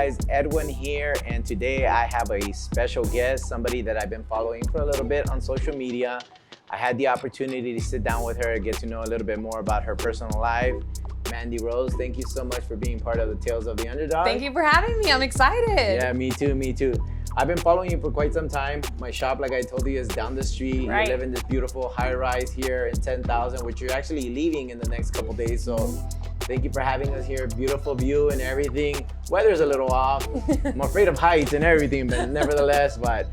guys? Edwin here, and today I have a special guest, somebody that I've been following for a little bit on social media. I had the opportunity to sit down with her and get to know a little bit more about her personal life. Mandi Rose, thank you so much for being part of the Tales of the Underdogs. Thank you for having me. I'm excited. Yeah, me too. I've been following you for quite some time. My shop, like I told you, is down the street. Right. You live in this beautiful high-rise here in 10,000, which you're actually leaving in the next couple days. So thank you for having us here. Beautiful view and everything. Weather's a little off. I'm afraid of heights and everything, but nevertheless. But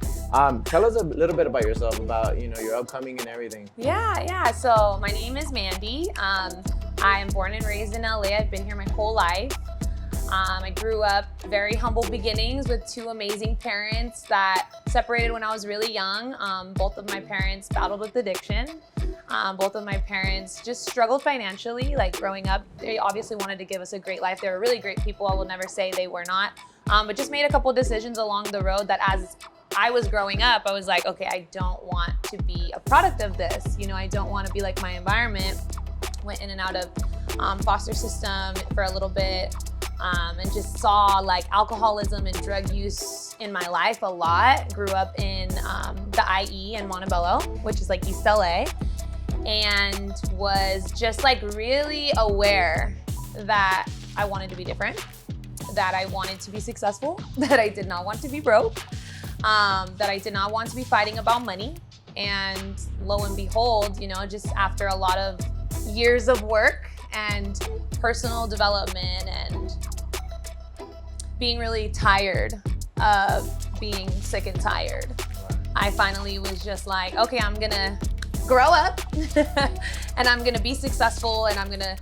tell us a little bit about yourself, about your upcoming and everything. Yeah. So my name is Mandi. I am born and raised in LA. I've been here my whole life. I grew up very humble beginnings with two amazing parents that separated when I was really young. Both of my parents battled with addiction. Both of my parents just struggled financially. Like growing up, they obviously wanted to give us a great life. They were really great people. I will never say they were not. But just made a couple decisions along the road that as I was growing up, I was like, okay, I don't want to be a product of this. I don't want to be like my environment. Went in and out of foster system for a little bit. And just saw like alcoholism and drug use in my life a lot. Grew up in the IE in Montebello, which is like East LA, and was just like really aware that I wanted to be different, that I wanted to be successful, that I did not want to be broke, that I did not want to be fighting about money. And lo and behold, just after a lot of years of work and personal development and being really tired of being sick and tired, I finally was just like, okay, I'm gonna grow up and I'm gonna be successful and I'm gonna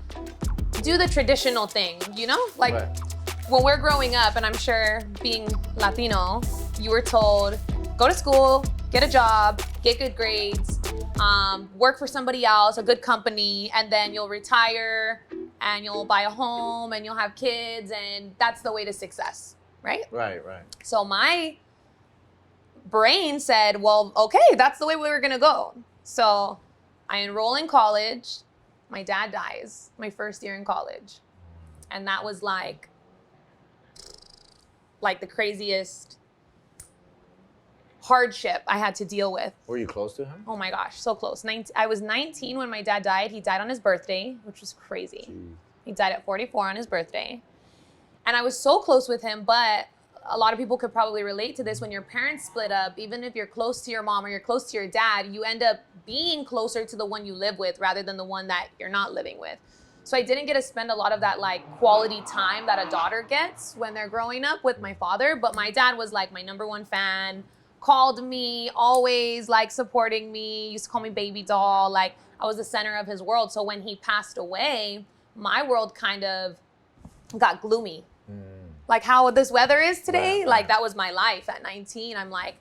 do the traditional thing, like Right. When we're growing up, and I'm sure being Latino, you were told, go to school, get a job, get good grades, work for somebody else, a good company, and then you'll retire and you'll buy a home and you'll have kids, and that's the way to success, right? Right. So my brain said, well, okay, that's the way we were gonna go. So I enroll in college. My dad dies my first year in college. And that was like the craziest hardship I had to deal with. Were you close to him? Oh my gosh, so close. I was 19 when my dad died. He died on his birthday, which was crazy. Jeez. He died at 44 on his birthday. And I was so close with him, but a lot of people could probably relate to this. When your parents split up, even if you're close to your mom or you're close to your dad, you end up being closer to the one you live with rather than the one that you're not living with. So I didn't get to spend a lot of that like quality time that a daughter gets when they're growing up with my father. But my dad was like my number one fan, called me, always like supporting me, used to call me baby doll. Like I was the center of his world. So when he passed away, my world kind of got gloomy. Like how this weather is today, Right. like that was my life at 19. I'm like,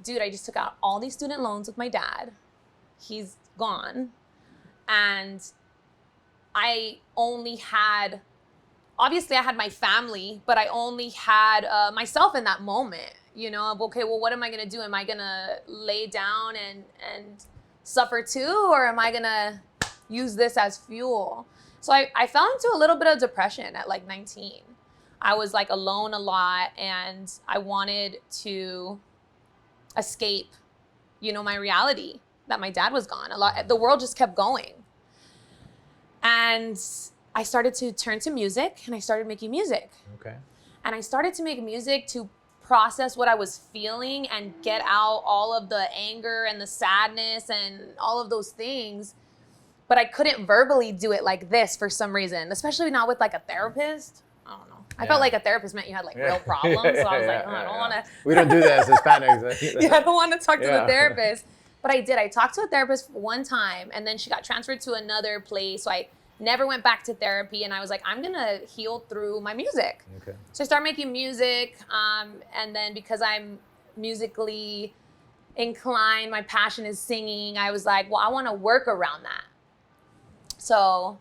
dude, I just took out all these student loans with my dad. He's gone. And I only had, obviously I had my family, but I only had myself in that moment, of, okay, well, what am I gonna do? Am I gonna lay down and suffer too? Or am I gonna use this as fuel? So I fell into a little bit of depression at like 19. I was like alone a lot and I wanted to escape, my reality that my dad was gone. The world just kept going. And I started to turn to music and I started making music. Okay. And I started to make music to process what I was feeling and get out all of the anger and the sadness and all of those things. But I couldn't verbally do it like this for some reason, especially not with like a therapist. I don't know. I felt like a therapist meant you had like real problems. So I was like, I don't want to. We don't do that as Hispanics. Yeah, I don't want to talk to the therapist. But I did. I talked to a therapist one time and then she got transferred to another place. So I never went back to therapy. And I was like, I'm going to heal through my music. Okay. So I started making music. And then because I'm musically inclined, my passion is singing, I was like, well, I want to work around that. So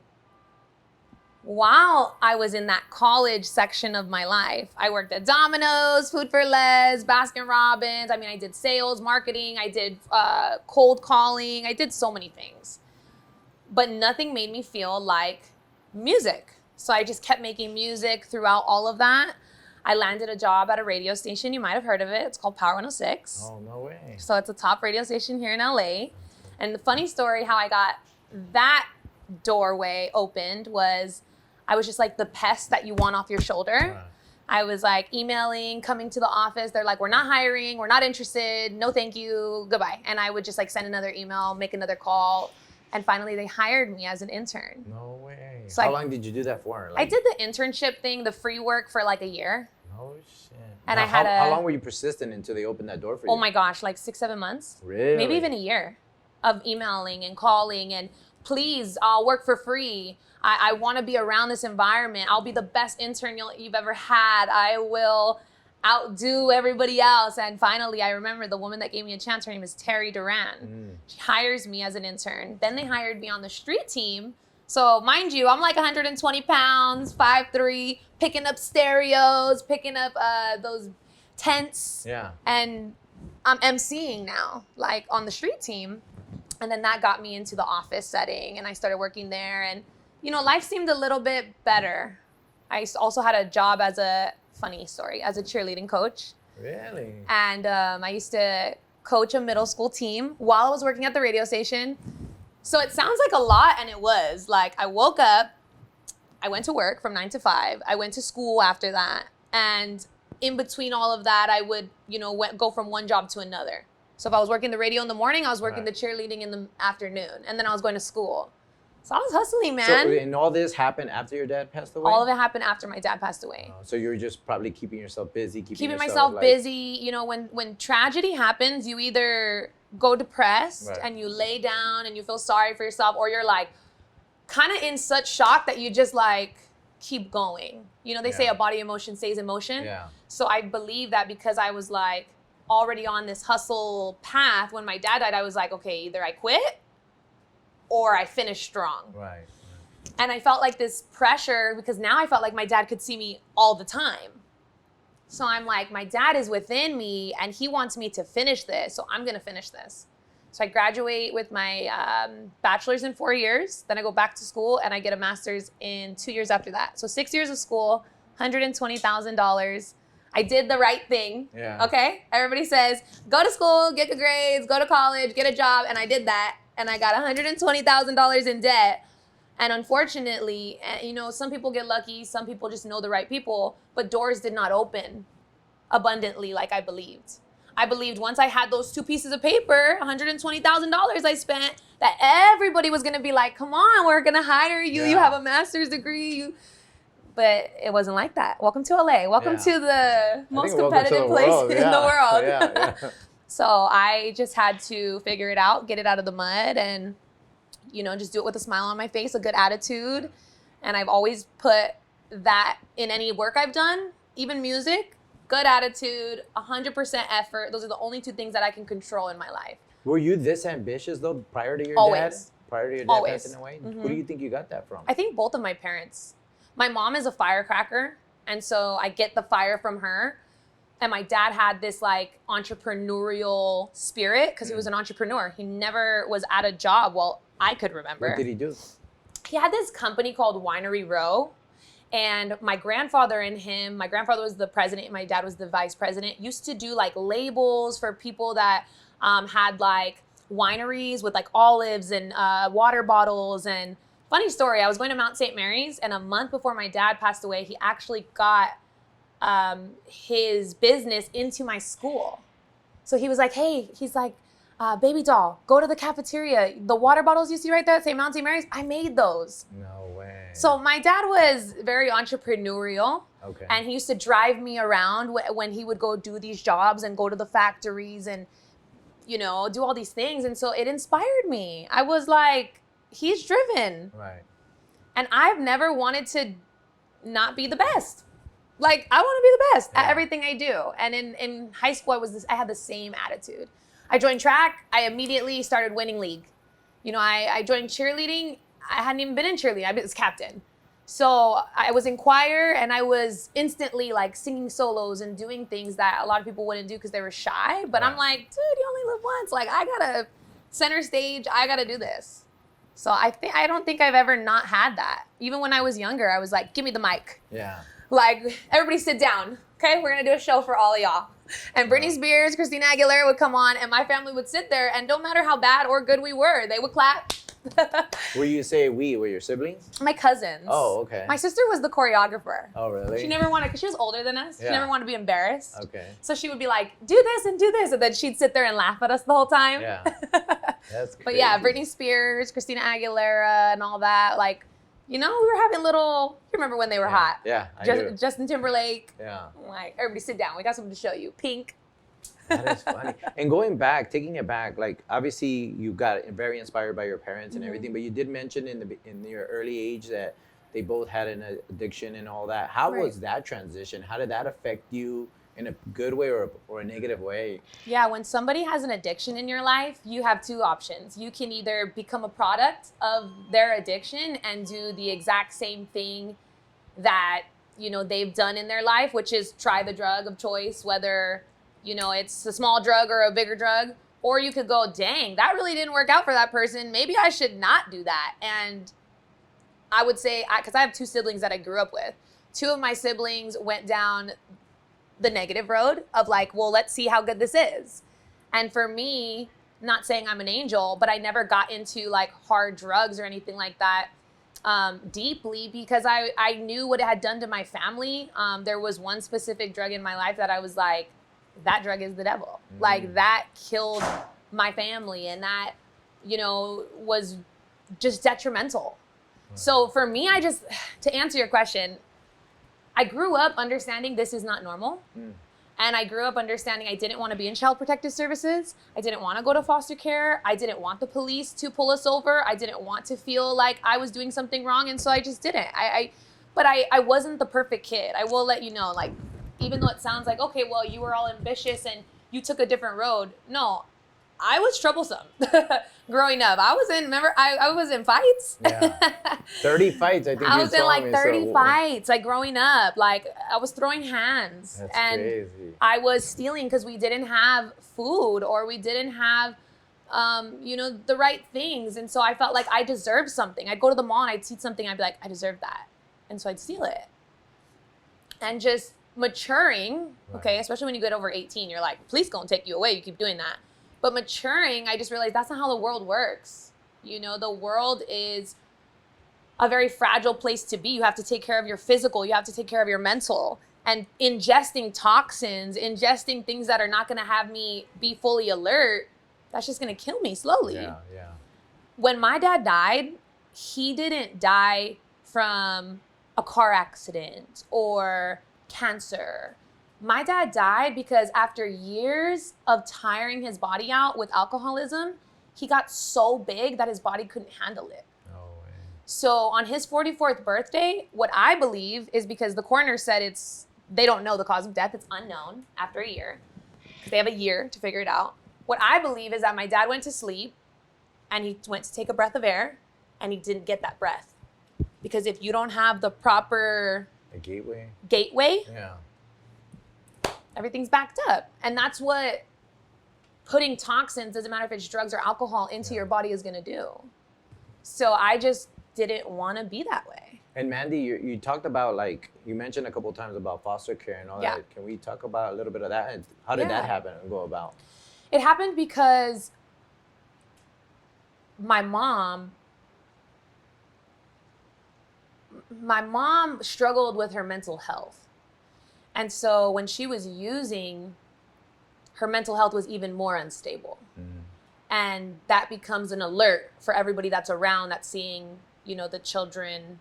while I was in that college section of my life, I worked at Domino's, Food for Less, Baskin Robbins. I did sales, marketing. I did cold calling. I did so many things. But nothing made me feel like music. So I just kept making music throughout all of that. I landed a job at a radio station. You might have heard of it. It's called Power 106. Oh, no way. So it's a top radio station here in LA. And the funny story how I got that doorway opened was I was just like the pest that you want off your shoulder. Right. I was like emailing, coming to the office. They're like, we're not hiring. We're not interested. No, thank you. Goodbye. And I would just like send another email, make another call. And finally they hired me as an intern. No way. So How long did you do that for? I did the internship thing, the free work for like a year. Oh, shit. And now, I had how long were you persistent until they opened that door for you? Oh my gosh, like 6-7 months. Really? Maybe even a year of emailing and calling and please, I'll work for free. I want to be around this environment. I'll be the best intern you've ever had. I will outdo everybody else. And finally, I remember the woman that gave me a chance, her name is Terry Duran. She hires me as an intern. Then they hired me on the street team. So mind you, I'm like 120 pounds, 5'3", picking up stereos, picking up those tents. Yeah. And I'm emceeing now, like on the street team. And then that got me into the office setting and I started working there and you know, life seemed a little bit better. I also had a job as a cheerleading coach. Really? And I used to coach a middle school team while I was working at the radio station. So it sounds like a lot, and it was. Like, I woke up, I went to work from 9 to 5. I went to school after that. And in between all of that, I would, you know, go from one job to another. So if I was working the radio in the morning, I was working the cheerleading in the afternoon. And then I was going to school. So I was hustling, man. So, and all this happened after your dad passed away? All of it happened after my dad passed away. So you were just probably keeping yourself busy, keeping myself busy. You know, when tragedy happens, you either go depressed and you lay down and you feel sorry for yourself, or you're like kind of in such shock that you just like keep going. You know, they say a body emotion stays in motion. Yeah. So I believe that because I was like already on this hustle path when my dad died, I was like, okay, either I quit or I finish strong. Right. And I felt like this pressure because now I felt like my dad could see me all the time. So I'm like, my dad is within me and he wants me to finish this. So I'm going to finish this. So I graduate with my bachelor's in 4 years. Then I go back to school and I get a master's in 2 years after that. So 6 years of school, $120,000. I did the right thing. Yeah. Okay. Everybody says, go to school, get good grades, go to college, get a job. And I did that. And I got $120,000 in debt. And unfortunately, you know, some people get lucky, some people just know the right people, but doors did not open abundantly like I believed. I believed once I had those 2 pieces of paper, $120,000 I spent, that everybody was gonna be like, come on, we're gonna hire you, you have a master's degree, But it wasn't like that. Welcome to LA. Welcome to the most competitive place in the world. Yeah. So I just had to figure it out, get it out of the mud, and, you know, just do it with a smile on my face, a good attitude. And I've always put that in any work I've done, even music, good attitude, 100% effort. Those are the only 2 things that I can control in my life. Were you this ambitious, though, prior to your dad? Prior to your dad passing away? Mm-hmm. Who do you think you got that from? I think both of my parents. My mom is a firecracker, and so I get the fire from her. And my dad had this like entrepreneurial spirit because he was an entrepreneur. He never was at a job. Well, I could remember. What did he do? He had this company called Winery Row. And my grandfather and him, my grandfather was the president and my dad was the vice president, used to do like labels for people that had like wineries with like olives and water bottles. And funny story, I was going to Mount St. Mary's and a month before my dad passed away, he actually got his business into my school. So he was like, hey, he's like, baby doll, go to the cafeteria. The water bottles you see right there at Mount St. Mary's, I made those. No way. So my dad was very entrepreneurial. Okay. And he used to drive me around when he would go do these jobs and go to the factories and, you know, do all these things. And so it inspired me. I was like, he's driven. Right. And I've never wanted to not be the best. Like, I want to be the best at everything I do. And in high school, I had the same attitude. I joined track. I immediately started winning league. You know, I joined cheerleading. I hadn't even been in cheerleading. I was captain. So I was in choir, and I was instantly, like, singing solos and doing things that a lot of people wouldn't do because they were shy. But I'm like, dude, you only live once. Like, I got to center stage. I got to do this. So I don't think I've ever not had that. Even when I was younger, I was like, give me the mic. Yeah. Like, everybody sit down. Okay, we're gonna do a show for all of y'all. And Britney Spears, Christina Aguilera would come on, and my family would sit there, and no matter how bad or good we were, they would clap. Were you say we? Were your siblings? My cousins. Oh, okay. My sister was the choreographer. Oh, really? She never wanted, because she was older than us. She Yeah. never wanted to be embarrassed. Okay. So she would be like, do this and do this. And then she'd sit there and laugh at us the whole time. Yeah. That's crazy. But yeah, Britney Spears, Christina Aguilera, and all that. Like, you know, we were having little, you remember when they were hot? Yeah, I do. Justin Timberlake. Yeah. Like, everybody sit down. We got something to show you. Pink. That is funny. And going back, taking it back, like obviously you got very inspired by your parents and everything, but you did mention in your early age that they both had an addiction and all that. How was that transition? How did that affect you in a good way or a negative way? Yeah, when somebody has an addiction in your life, you have two options. You can either become a product of their addiction and do the exact same thing that, you know, they've done in their life, which is try the drug of choice, whether, you know, it's a small drug or a bigger drug. Or you could go, dang, that really didn't work out for that person. Maybe I should not do that. And I would say, because I have two siblings that I grew up with. Two of my siblings went down the negative road of like, well, let's see how good this is. And for me, not saying I'm an angel, but I never got into like hard drugs or anything like that deeply, because I knew what it had done to my family. There was one specific drug in my life that I was like, that drug is the devil. Like that killed my family, and that, you know, was just detrimental. So for me, to answer your question, I grew up understanding this is not normal. And I grew up understanding I didn't want to be in child protective services. I didn't want to go to foster care. I didn't want the police to pull us over. I didn't want to feel like I was doing something wrong. And so I just didn't. But I wasn't the perfect kid. I will let you know, like, even though it sounds like, okay, well, you were all ambitious and you took a different road. No, I was troublesome growing up. I was in fights. Yeah. 30 fights, I think I you was in told like me, 30 fights, like growing up. Like I was throwing hands. That's and crazy. I was stealing because we didn't have food, or we didn't have, you know, the right things. And so I felt like I deserved something. I'd go to the mall and I'd see something. I'd be like, I deserve that. And so I'd steal it. And just maturing, okay, especially when you get over 18, you're like, police gonna take you away. You keep doing that. But maturing, I just realized that's not how the world works. You know, the world is a very fragile place to be. You have to take care of your physical. You have to take care of your mental. And ingesting toxins, ingesting things that are not going to have me be fully alert, that's just going to kill me slowly. Yeah. When my dad died, he didn't die from a car accident or cancer. My dad died because after years of tiring his body out with alcoholism, he got so big that his body couldn't handle it. No way. So on his 44th birthday, what I believe is, because the coroner said they don't know the cause of death, it's unknown after a year, because they have a year to figure it out. What I believe is that my dad went to sleep and he went to take a breath of air and he didn't get that breath. Because if you don't have the proper gateway, yeah, everything's backed up. And that's what putting toxins, doesn't matter if it's drugs or alcohol, into your body is going to do. So I just didn't want to be that way. And Mandi, you talked about, like, you mentioned a couple of times about foster care and all that. Can we talk about a little bit of that? And how did that happen and go about? It happened because my mom struggled with her mental health. And so when she was using, her mental health was even more unstable. And that becomes an alert for everybody that's around, that's seeing, you know, the children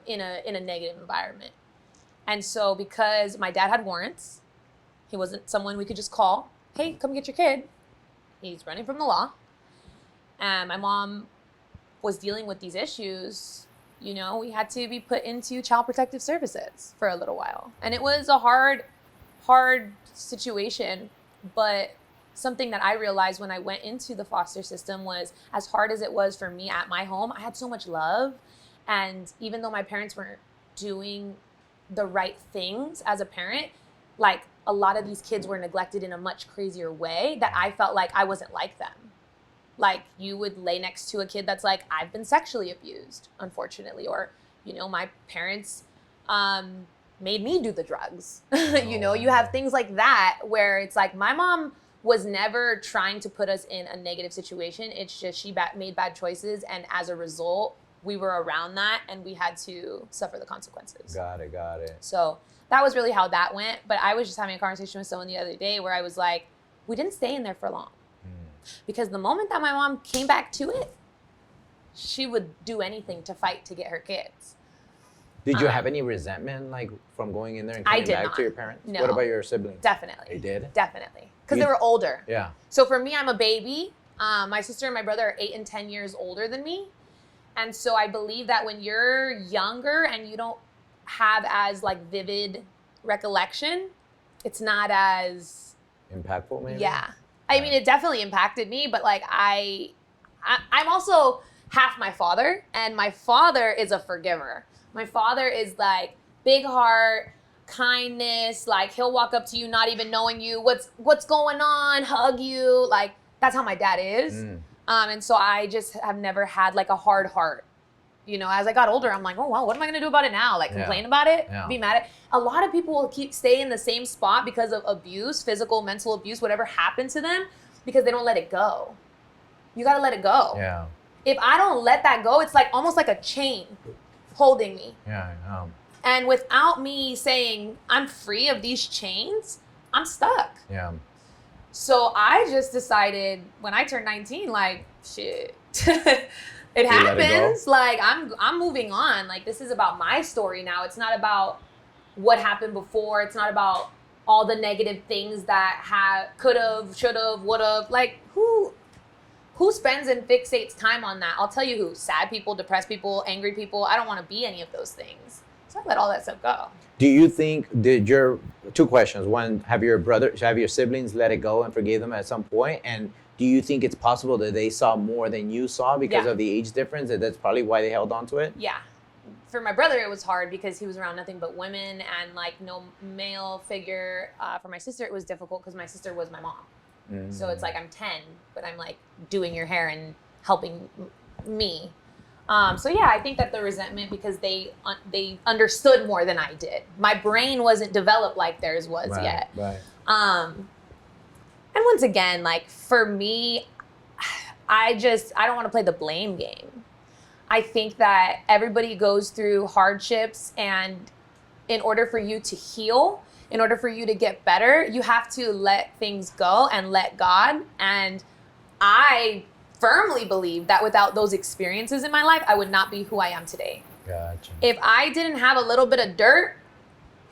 in a negative environment. And so because my dad had warrants, he wasn't someone we could just call, hey, come get your kid. He's running from the law. And my mom was dealing with these issues. You know, we had to be put into child protective services for a little while. And it was a hard situation. But something that I realized when I went into the foster system was, as hard as it was for me at my home, I had so much love. And even though my parents weren't doing the right things as a parent, like, a lot of these kids were neglected in a much crazier way that I felt like I wasn't like them. Like, you would lay next to a kid that's like, I've been sexually abused, unfortunately. Or, you know, my parents made me do the drugs. You know, you have things like that where it's like my mom was never trying to put us in a negative situation. It's just she made bad choices, and as a result, we were around that and we had to suffer the consequences. Got it. So that was really how that went. But I was just having a conversation with someone the other day where I was like, we didn't stay in there for long. Because the moment that my mom came back to it, she would do anything to fight to get her kids. Did you have any resentment, like, from going in there and coming back to your parents? No. What about your siblings? Definitely. They did? Definitely. Because they were older. Yeah. So for me, I'm a baby. My sister and my brother are 8 and 10 years older than me. And so I believe that when you're younger and you don't have as, like, vivid recollection, it's not as... impactful, maybe? Yeah. I mean, it definitely impacted me, but, like, I'm also half my father, and my father is a forgiver. My father is, like, big heart, kindness, like, he'll walk up to you not even knowing you, what's going on, hug you, like, that's how my dad is. And so I just have never had, like, a hard heart. You know, as I got older, I'm like, oh, well, what am I going to do about it now? Like, complain about it? Be mad at it? A lot of people will stay in the same spot because of abuse, physical, mental abuse, whatever happened to them, because they don't let it go. You got to let it go. Yeah. If I don't let that go, it's like almost like a chain holding me. Yeah, I know. And without me saying, I'm free of these chains, I'm stuck. Yeah. So I just decided when I turned 19, like, shit. It happens. Like, I'm moving on. Like, this is about my story now. It's not about what happened before. It's not about all the negative things that could have, should have, would have. Like, who spends and fixates time on that? I'll tell you who. Sad people, depressed people, angry people. I don't want to be any of those things. So I let all that stuff go. Do you think, two questions. One, have your siblings let it go and forgave them at some point? And do you think it's possible that they saw more than you saw because of the age difference, and that's probably why they held on to it? Yeah. For my brother, it was hard because he was around nothing but women and, like, no male figure. For my sister, it was difficult because my sister was my mom. So it's like I'm 10, but I'm, like, doing your hair and helping me. So yeah, I think that the resentment, because they understood more than I did. My brain wasn't developed like theirs was yet. Right. And once again, like, for me, I don't want to play the blame game. I think that everybody goes through hardships, and in order for you to heal, in order for you to get better, you have to let things go and let God. And I firmly believe that without those experiences in my life, I would not be who I am today. Gotcha. If I didn't have a little bit of dirt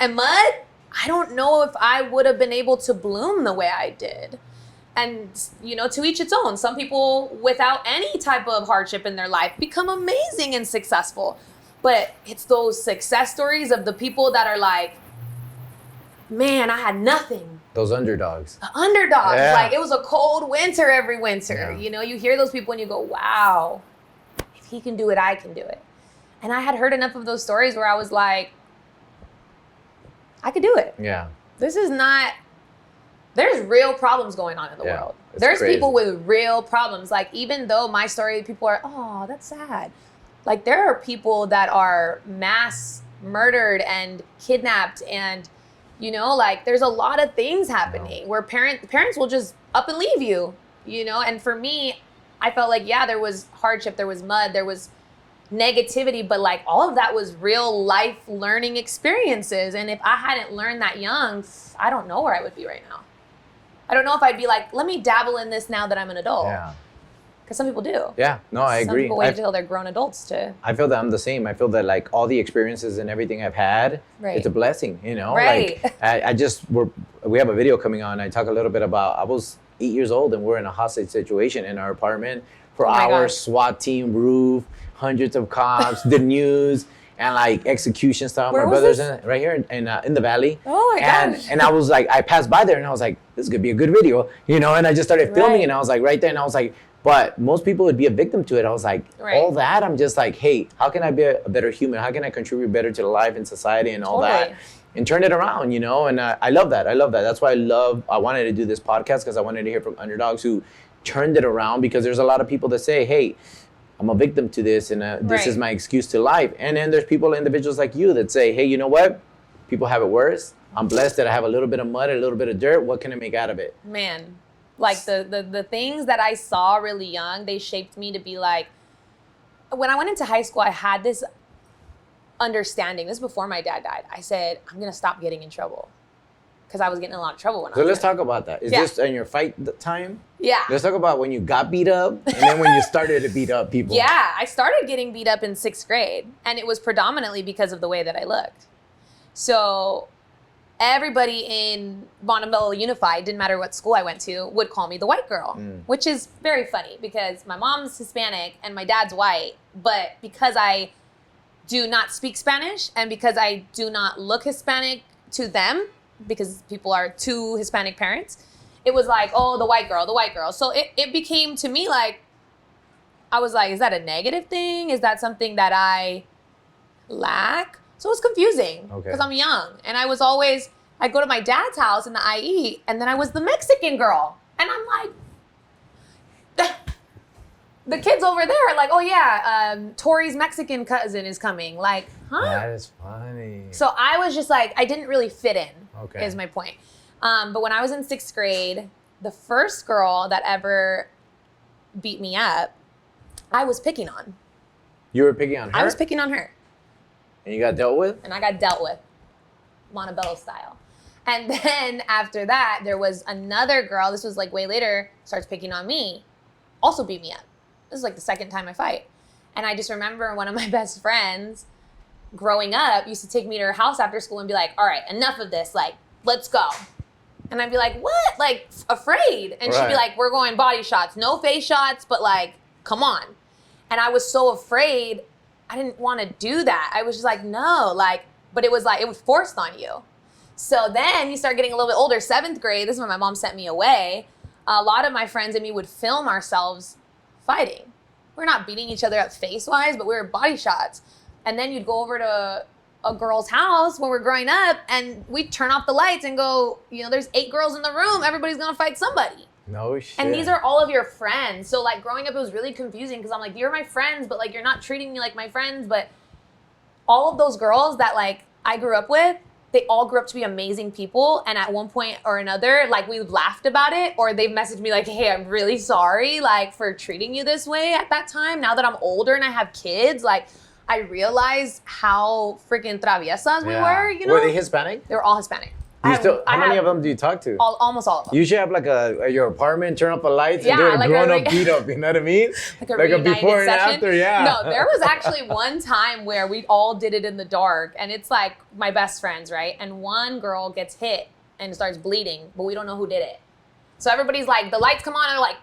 and mud, I don't know if I would have been able to bloom the way I did. And, you know, to each its own. Some people without any type of hardship in their life become amazing and successful. But it's those success stories of the people that are like, man, I had nothing. Those underdogs. The underdogs. Yeah. Like, it was a cold winter every winter. Yeah. You know, you hear those people and you go, wow, if he can do it, I can do it. And I had heard enough of those stories where I was like, I could do it. Yeah. There's real problems going on in the world. There's crazy. people with real problems. Like, even though my story, people are, oh, that's sad. Like, there are people that are mass murdered and kidnapped, and, you know, like, there's a lot of things happening where parents will just up and leave you, you know? And for me, I felt like, yeah, there was hardship, there was mud, there was negativity, but, like, all of that was real life learning experiences. And if I hadn't learned that young, I don't know where I would be right now. I don't know if I'd be like, let me dabble in this now that I'm an adult. Yeah. Because some people do. Yeah, no, I agree. Some people wait until they're grown adults to. I feel that I'm the same. I feel that, like, all the experiences and everything I've had, it's a blessing, you know? Right. Like, we have a video coming on. I talk a little bit about, I was 8 years old and we're in a hostage situation in our apartment for hours, SWAT team, roof, hundreds of cops, the news, and, like, execution stuff. Where My was brother's this? right here in the valley. Oh my gosh. And I was like, I passed by there and I was like, this is gonna be a good video, you know? And I just started filming and I was like, right there, and I was like, but most people would be a victim to it. I was like, all that, I'm just like, hey, how can I be a better human? How can I contribute better to the life and society and all that? And turn it around, you know? And I love that. That's why I wanted to do this podcast, because I wanted to hear from underdogs who turned it around, because there's a lot of people that say, hey, I'm a victim to this, and this is my excuse to life. And then there's individuals like you that say, hey, you know what? people have it worse. I'm blessed that I have a little bit of mud, a little bit of dirt. What can I make out of it? Man, like the things that I saw really young, they shaped me to be like, when I went into high school, I had this understanding. This is before my dad died. I said, I'm going to stop getting in trouble. Because I was getting in a lot of trouble when I was So let's young. talk about that. Is this in your fight time? Yeah. Let's talk about when you got beat up and then when you started to beat up people. Yeah, I started getting beat up in 6th grade, and it was predominantly because of the way that I looked. So everybody in Montebello Unified, didn't matter what school I went to, would call me the white girl, which is very funny because my mom's Hispanic and my dad's white, but because I do not speak Spanish and because I do not look Hispanic to them, because people are two Hispanic parents, it was like, oh, the white girl, the white girl. So it became to me like, I was like, is that a negative thing? Is that something that I lack? So it was confusing because I'm young. And I was always, I'd go to my dad's house in the IE and then I was the Mexican girl. And I'm like, the kids over there are like, oh yeah, Tori's Mexican cousin is coming. Like, huh? That is funny. So I was just like, I didn't really fit in, is my point. But when I was in 6th grade, the first girl that ever beat me up, I was picking on. You were picking on her? I was picking on her. And you got dealt with? And I got dealt with, Montebello style. And then after that, there was another girl, this was like way later, starts picking on me, also beat me up. This is like the second time I fight. And I just remember one of my best friends growing up used to take me to her house after school and be like, all right, enough of this. Like, let's go. And I'd be like, what? Like, afraid. And she'd be like, we're going body shots. No face shots, but like, come on. And I was so afraid. I didn't want to do that. I was just like, no. Like, but it was like, it was forced on you. So then you start getting a little bit older, 7th grade. This is when my mom sent me away. A lot of my friends and me would film ourselves fighting. We're not beating each other up face-wise, but we were body shots. And then you'd go over to a girl's house when we're growing up, and we'd turn off the lights and go, you know, there's 8 girls in the room. Everybody's going to fight somebody. No shit. And these are all of your friends. So, like, growing up, it was really confusing because I'm like, you're my friends, but, like, you're not treating me like my friends. But all of those girls that, like, I grew up with, they all grew up to be amazing people. And at one point or another, like, we laughed about it, or they've messaged me like, hey, I'm really sorry, like, for treating you this way at that time. Now that I'm older and I have kids, like, I realized how freaking traviesas we were, you know? Were they Hispanic? They were all Hispanic. How many of them do you talk to? Almost all of them. You should have like your apartment, turn up the lights, and do a like grown-up beat up, you know what I mean? Like a before and session. after, yeah. No, there was actually one time where we all did it in the dark, and it's like my best friends, right? And one girl gets hit and starts bleeding, but we don't know who did it. So everybody's like, the lights come on, and they're like,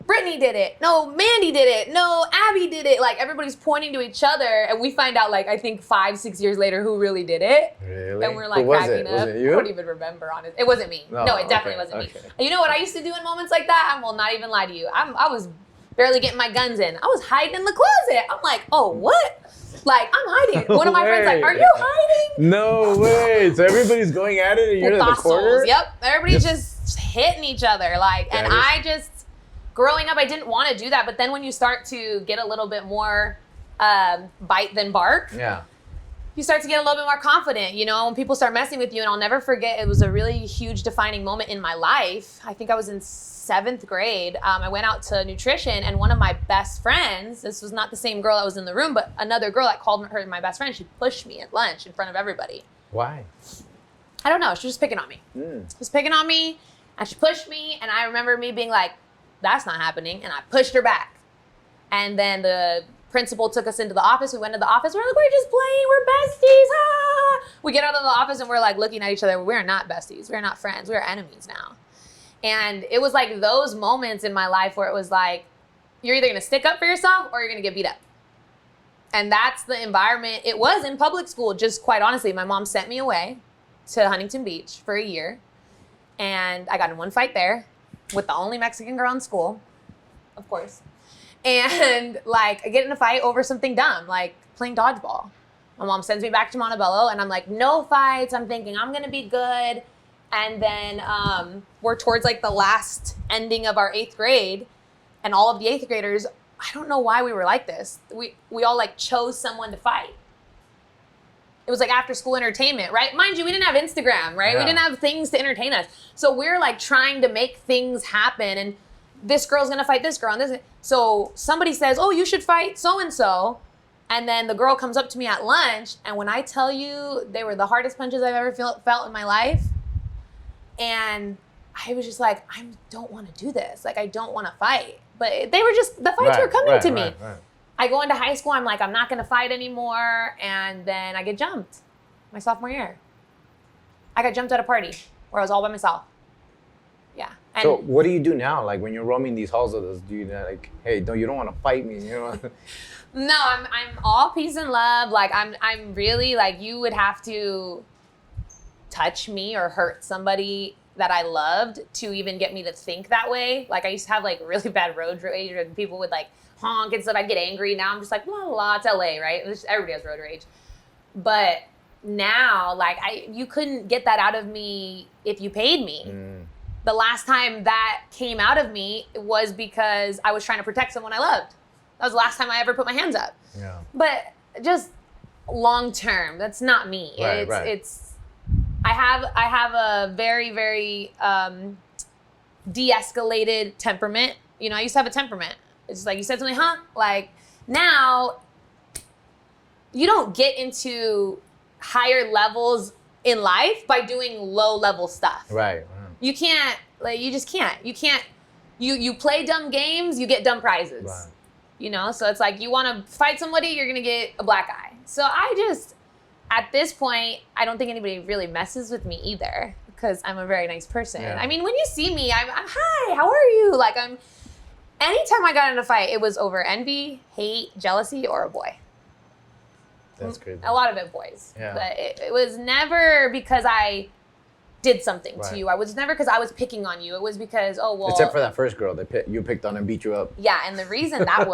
Brittany did it. No, Mandy did it. No, Abby did it. Like, everybody's pointing to each other, and we find out, like, I think 5-6 years later who really did it. Really? And we're like cracking up. Was it you? I don't even remember, honestly. It wasn't me. No, it definitely wasn't me. You know what I used to do in moments like that? I will not even lie to you. I was barely getting my guns in. I was hiding in the closet. I'm like, oh, what? Like, I'm hiding. One of my friends like, are you hiding? No way. So everybody's going at it, and you're in the corner? Yep. Everybody's just hitting each other. Like, and I just... Growing up, I didn't want to do that, but then when you start to get a little bit more bite than bark, you start to get a little bit more confident, you know, when people start messing with you. And I'll never forget, it was a really huge defining moment in my life. I think I was in 7th grade. I went out to nutrition, and one of my best friends, this was not the same girl that was in the room, but another girl that called her my best friend, she pushed me at lunch in front of everybody. Why? I don't know. She was just picking on me. She was picking on me, and she pushed me, and I remember me being like, that's not happening. And I pushed her back. And then the principal took us into the office. We went to the office. We're like, we're just playing. We're besties. Ah! We get out of the office and we're like looking at each other. We're not besties. We're not friends. We're enemies now. And it was like those moments in my life where it was like, you're either going to stick up for yourself or you're going to get beat up. And that's the environment it was in public school. Just quite honestly, my mom sent me away to Huntington Beach for a year. And I got in one fight there with the only Mexican girl in school, of course. And like, I get in a fight over something dumb, like playing dodgeball. My mom sends me back to Montebello, and I'm like, no fights. I'm thinking I'm gonna be good. And then we're towards like the last ending of our 8th grade, and all of the 8th graders, I don't know why we were like this. We all like chose someone to fight. It was like after school entertainment, right? Mind you, we didn't have Instagram, right? We didn't have things to entertain us. So we're like trying to make things happen. And this girl's gonna fight this girl. And this. So somebody says, oh, you should fight so-and-so. And then the girl comes up to me at lunch. And when I tell you, they were the hardest punches I've ever felt in my life. And I was just like, I don't want to do this. Like, I don't want to fight. But they were just, the fights were coming to me. Right. I go into high school, I'm like, I'm not going to fight anymore. And then I get jumped my sophomore year. I got jumped at a party where I was all by myself. Yeah. And so what do you do now? Like when you're roaming these halls of this, do you like, hey, you don't want to fight me, you know? No, I'm all peace and love. Like I'm really like, you would have to touch me or hurt somebody that I loved to even get me to think that way. Like I used to have like really bad road rage and people would like honk and stuff. I'd get angry. Now I'm just like, blah, blah, blah, it's LA, right? Everybody has road rage. But now, like you couldn't get that out of me if you paid me. The last time that came out of me was because I was trying to protect someone I loved. That was the last time I ever put my hands up. Yeah. But just long term, that's not me. Right, it's I have a very, very de-escalated temperament. You know, I used to have a temperament. It's like you said something, huh? Like now you don't get into higher levels in life by doing low level stuff. Right. You can't, like, you just can't. You can't, you play dumb games, you get dumb prizes. Right. You know, so it's like you want to fight somebody, you're going to get a black eye. So I just, at this point, I don't think anybody really messes with me either because I'm a very nice person. Yeah. I mean, when you see me, I'm hi, how are you? Like anytime I got in a fight, it was over envy, hate, jealousy, or a boy. That's crazy. A lot of it boys. Yeah. But it was never because I did something to you. I was never because I was picking on you. It was because, oh, well. Except for that first girl that you picked on and beat you up. Yeah, and the reason that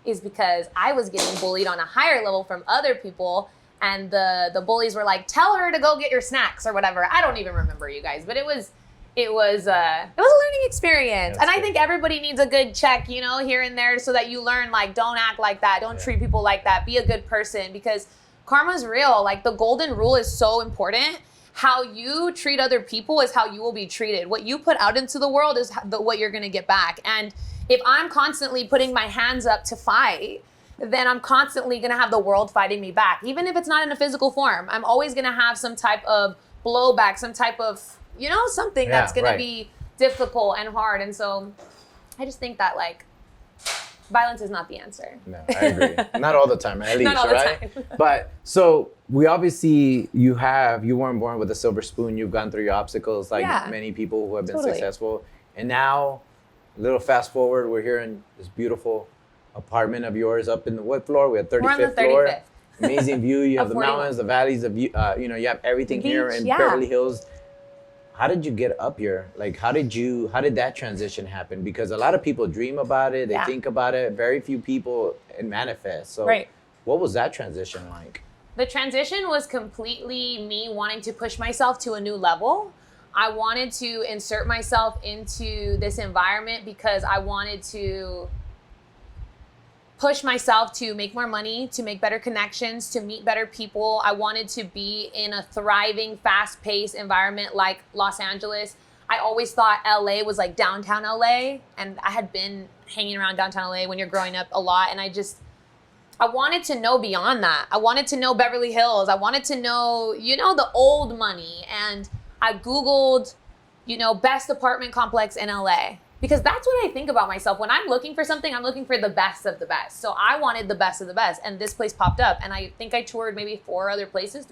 is because I was getting bullied on a higher level from other people. And the bullies were like, tell her to go get your snacks or whatever. I don't even remember, you guys. But it was a learning experience. And I think everybody needs a good check, you know, here and there so that you learn, like, don't act like that. Don't treat people like that. Be a good person because karma's real. Like, the golden rule is so important. How you treat other people is how you will be treated. What you put out into the world is what you're going to get back. And if I'm constantly putting my hands up to fight, then I'm constantly going to have the world fighting me back. Even if it's not in a physical form, I'm always going to have some type of blowback, some type of, you know, something that's going to be difficult and hard. And so I just think that, like, violence is not the answer. No, I agree. Not all the time, at least, not all right? The time. But so we obviously, you weren't born with a silver spoon. You've gone through your obstacles like many people who have been successful. And now, a little fast forward, we're here in this beautiful apartment of yours up in the what floor? We have 35th We're on the 35th. floor. Amazing view. You have the 41. mountains, the valleys, you have everything here in Beverly Hills. How did you get up here? Like, how did that transition happen? Because a lot of people dream about it, they think about it. Very few people manifest. So what was that transition like? The transition was completely me wanting to push myself to a new level. I wanted to insert myself into this environment because I wanted to push myself to make more money, to make better connections, to meet better people. I wanted to be in a thriving, fast-paced environment like Los Angeles. I always thought LA was like downtown LA, and I had been hanging around downtown LA when you're growing up a lot, and I wanted to know beyond that. I wanted to know Beverly Hills. I wanted to know, you know, the old money, and I Googled, you know, best apartment complex in LA. Because that's what I think about myself. When I'm looking for something, I'm looking for the best of the best. So I wanted the best of the best. And this place popped up. And I think I toured maybe 3 other places,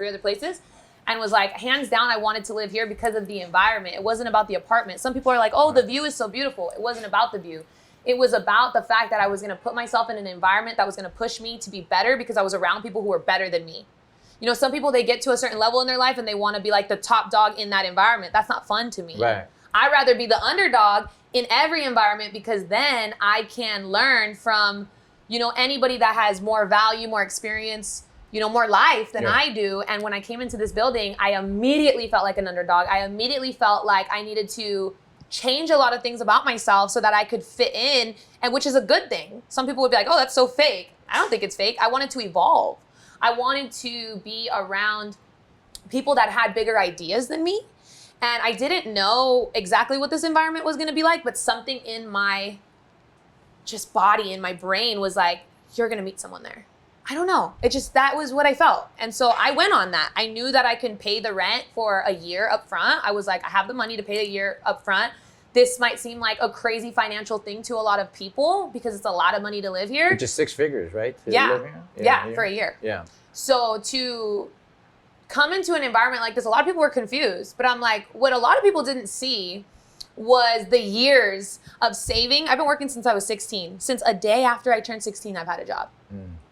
and was like, hands down, I wanted to live here because of the environment. It wasn't about the apartment. Some people are like, oh, the view is so beautiful. It wasn't about the view. It was about the fact that I was going to put myself in an environment that was going to push me to be better because I was around people who were better than me. You know, some people, they get to a certain level in their life and they want to be like the top dog in that environment. That's not fun to me. Right. I'd rather be the underdog in every environment because then I can learn from, you know, anybody that has more value, more experience, you know, more life than I do. And when I came into this building, I immediately felt like an underdog. I immediately felt like I needed to change a lot of things about myself so that I could fit in, and which is a good thing. Some people would be like, oh, that's so fake. I don't think it's fake. I wanted to evolve. I wanted to be around people that had bigger ideas than me. And I didn't know exactly what this environment was going to be like, but something in my just body, in my brain was like, you're going to meet someone there. I don't know. That was what I felt. And so I went on that. I knew that I can pay the rent for a year up front. I was like, I have the money to pay a year up front. This might seem like a crazy financial thing to a lot of people because it's a lot of money to live here. Just 6 figures, right? Yeah, for a year. Yeah. So to come into an environment like this, a lot of people were confused, but I'm like, what a lot of people didn't see was the years of saving. I've been working since I was 16. Since a day after I turned 16, I've had a job.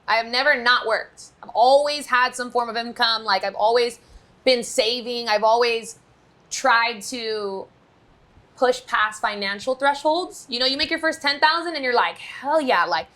I have never not worked. I've always had some form of income. Like I've always been saving. I've always tried to push past financial thresholds. You know, you make your first 10,000 and you're like, hell yeah, like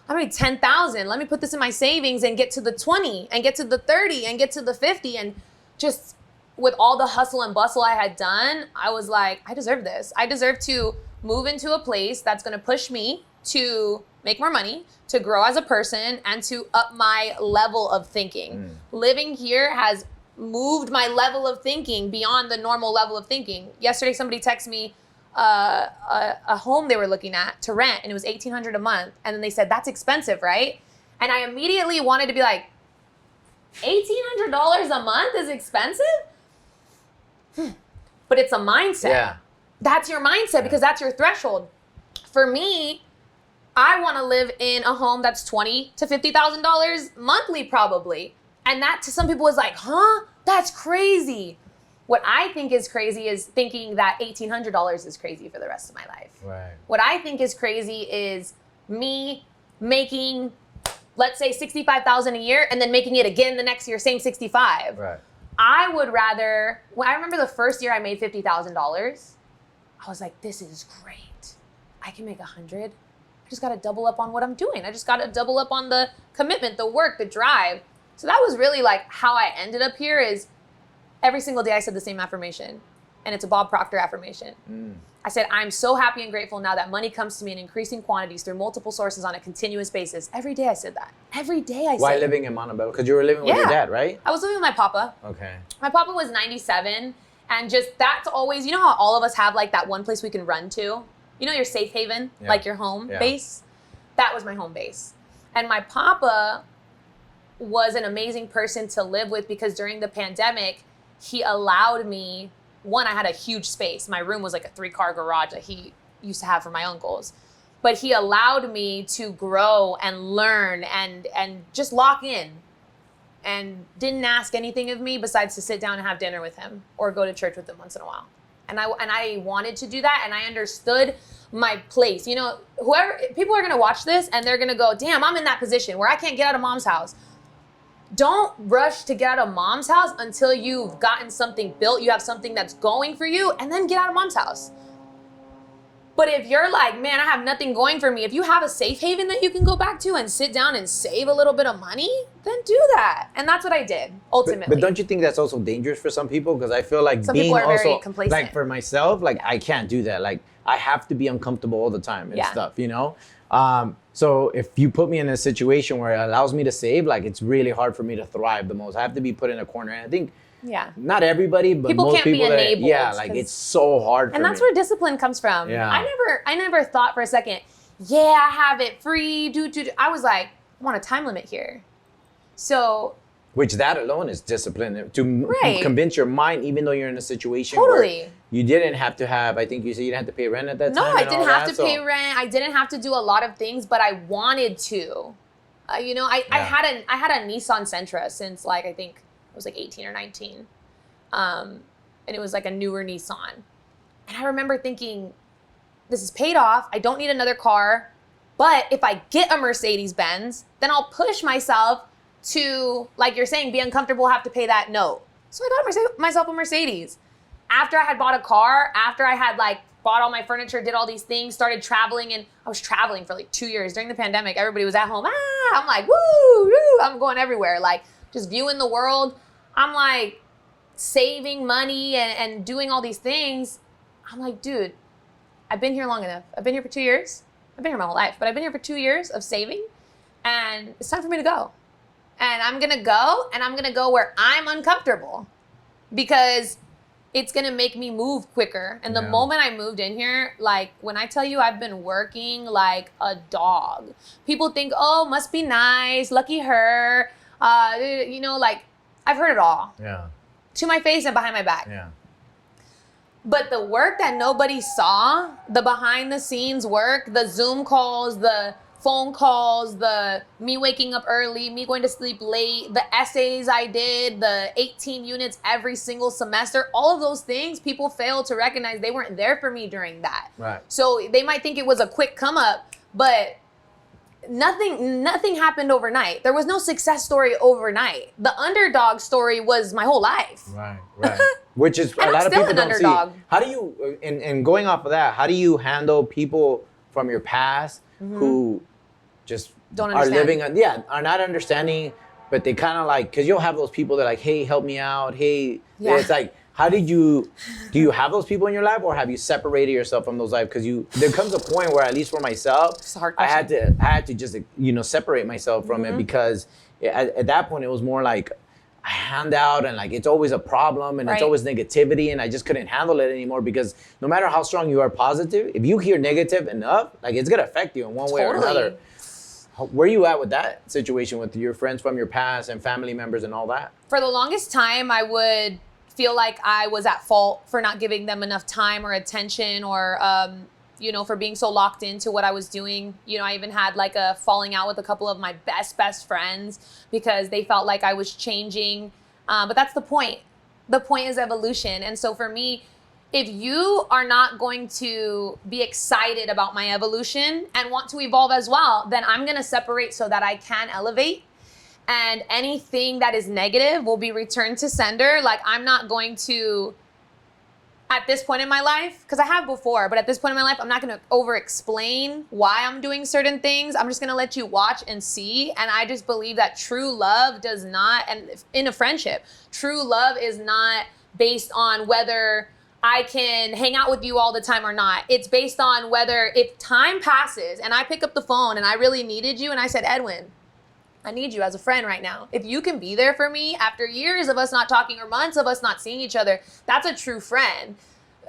I made 10,000. Let me put this in my savings and get to the 20 and get to the 30 and get to the 50. And just with all the hustle and bustle I had done, I was like, I deserve this. I deserve to move into a place that's going to push me to make more money, to grow as a person, and to up my level of thinking. Living here has moved my level of thinking beyond the normal level of thinking. Yesterday, somebody texted me a home they were looking at to rent, and it was $1,800 a month. And then they said, that's expensive, right? And I immediately wanted to be like, $1,800 a month is expensive? But it's a mindset. Yeah. That's your mindset because that's your threshold. For me, I want to live in a home that's $20,000 to $50,000 monthly, probably. And that to some people is like, huh? That's crazy. What I think is crazy is thinking that $1,800 is crazy for the rest of my life. Right. What I think is crazy is me making, let's say, $65,000 a year and then making it again the next year, same 65. Right. I would rather, when I remember the first year I made $50,000, I was like, this is great. I can make 100. I just got to double up on what I'm doing. I just got to double up on the commitment, the work, the drive. So that was really like how I ended up here is every single day I said the same affirmation. And it's a Bob Proctor affirmation. I said, I'm so happy and grateful now that money comes to me in increasing quantities through multiple sources on a continuous basis. Every day I said that. Every day I said Why living in Montebello? Because you were living with your dad, right? I was living with my papa. Okay. My papa was 97. And just that's always, you know how all of us have like that one place we can run to? You know your safe haven, like your home base? That was my home base. And my papa was an amazing person to live with because during the pandemic, he allowed me, one, I had a huge space. My room was like a 3-car garage that he used to have for my uncles. But he allowed me to grow and learn and just lock in and didn't ask anything of me besides to sit down and have dinner with him or go to church with him once in a while. And I wanted to do that, and I understood my place. You know, people are going to watch this and they're going to go, damn, I'm in that position where I can't get out of mom's house. Don't rush to get out of mom's house until you've gotten something built, you have something that's going for you, and then get out of mom's house. But if you're like, man, I have nothing going for me, if you have a safe haven that you can go back to and sit down and save a little bit of money, then do that. And that's what I did, ultimately. But don't you think that's also dangerous for some people? Because I feel like some being people are also, very complacent. like for myself, like I can't do that. Like I have to be uncomfortable all the time and stuff, you know? So if you put me in a situation where it allows me to save, like it's really hard for me to thrive the most. I have to be put in a corner. And I think not everybody, but people most can't people be enabled. like it's so hard for me. And that's where discipline comes from. Yeah. I never thought for a second, I have it free, I was like, I want a time limit here. So which that alone is discipline to convince your mind, even though you're in a situation where you didn't have to have, I think you said you didn't have to pay rent at that time. No, I didn't have to pay rent. I didn't have to do a lot of things, but I wanted to. You know, I had a Nissan Sentra since like, I think I was like 18 or 19. And it was like a newer Nissan. And I remember thinking, this is paid off. I don't need another car. But if I get a Mercedes-Benz, then I'll push myself to, like you're saying, be uncomfortable, have to pay that note. So I got myself a Mercedes. After I had bought a car, after I had like bought all my furniture, did all these things, started traveling, and I was traveling for like 2 years. During the pandemic, everybody was at home. I'm like, woo, I'm going everywhere. Like just viewing the world. I'm like saving money and doing all these things. I'm like, dude, I've been here long enough. I've been here for 2 years. I've been here my whole life, but I've been here for 2 years of saving, and it's time for me to go. and I'm going to go where I'm uncomfortable because it's going to make me move quicker. And the moment I moved in here, like when I tell you I've been working like a dog, people think, oh, must be nice. Lucky her. You know, like I've heard it all. Yeah. To my face and behind my back. Yeah. But the work that nobody saw, the behind the scenes work, the Zoom calls, the phone calls, the me waking up early, me going to sleep late, the essays I did, the 18 units every single semester, all of those things, people fail to recognize they weren't there for me during that. Right. So they might think it was a quick come up, but nothing happened overnight. There was no success story overnight. The underdog story was my whole life. Right. Which is and a lot I'm of still people an don't underdog. see. How do you, and going off of that, how do you handle people from your past who just Don't are understand. are not understanding, but they kind of like, because you'll have those people that are like, hey, help me out. Hey, it's like, how do you have those people in your life, or have you separated yourself from those life? Because there comes a point where, at least for myself, It's a hard I question. had to just, separate myself from it, because at that point it was more like a handout, and like it's always a problem, and it's always negativity, and I just couldn't handle it anymore, because no matter how strong you are positive, if you hear negative enough, like it's gonna affect you in one way or another. Where are you at with that situation with your friends from your past and family members and all that? For the longest time, I would feel like I was at fault for not giving them enough time or attention, or, for being so locked into what I was doing. I even had like a falling out with a couple of my best friends because they felt like I was changing. But that's the point. The point is evolution. And so for me, if you are not going to be excited about my evolution and want to evolve as well, then I'm going to separate so that I can elevate. And anything that is negative will be returned to sender. Like, I'm not going to, at this point in my life, because I have before, but at this point in my life, I'm not going to over explain why I'm doing certain things. I'm just going to let you watch and see. And I just believe that true love does not, and in a friendship, true love is not based on whether I can hang out with you all the time or not. It's based on whether, if time passes and I pick up the phone and I really needed you and I said, Edwin, I need you as a friend right now. If you can be there for me after years of us not talking or months of us not seeing each other, that's a true friend.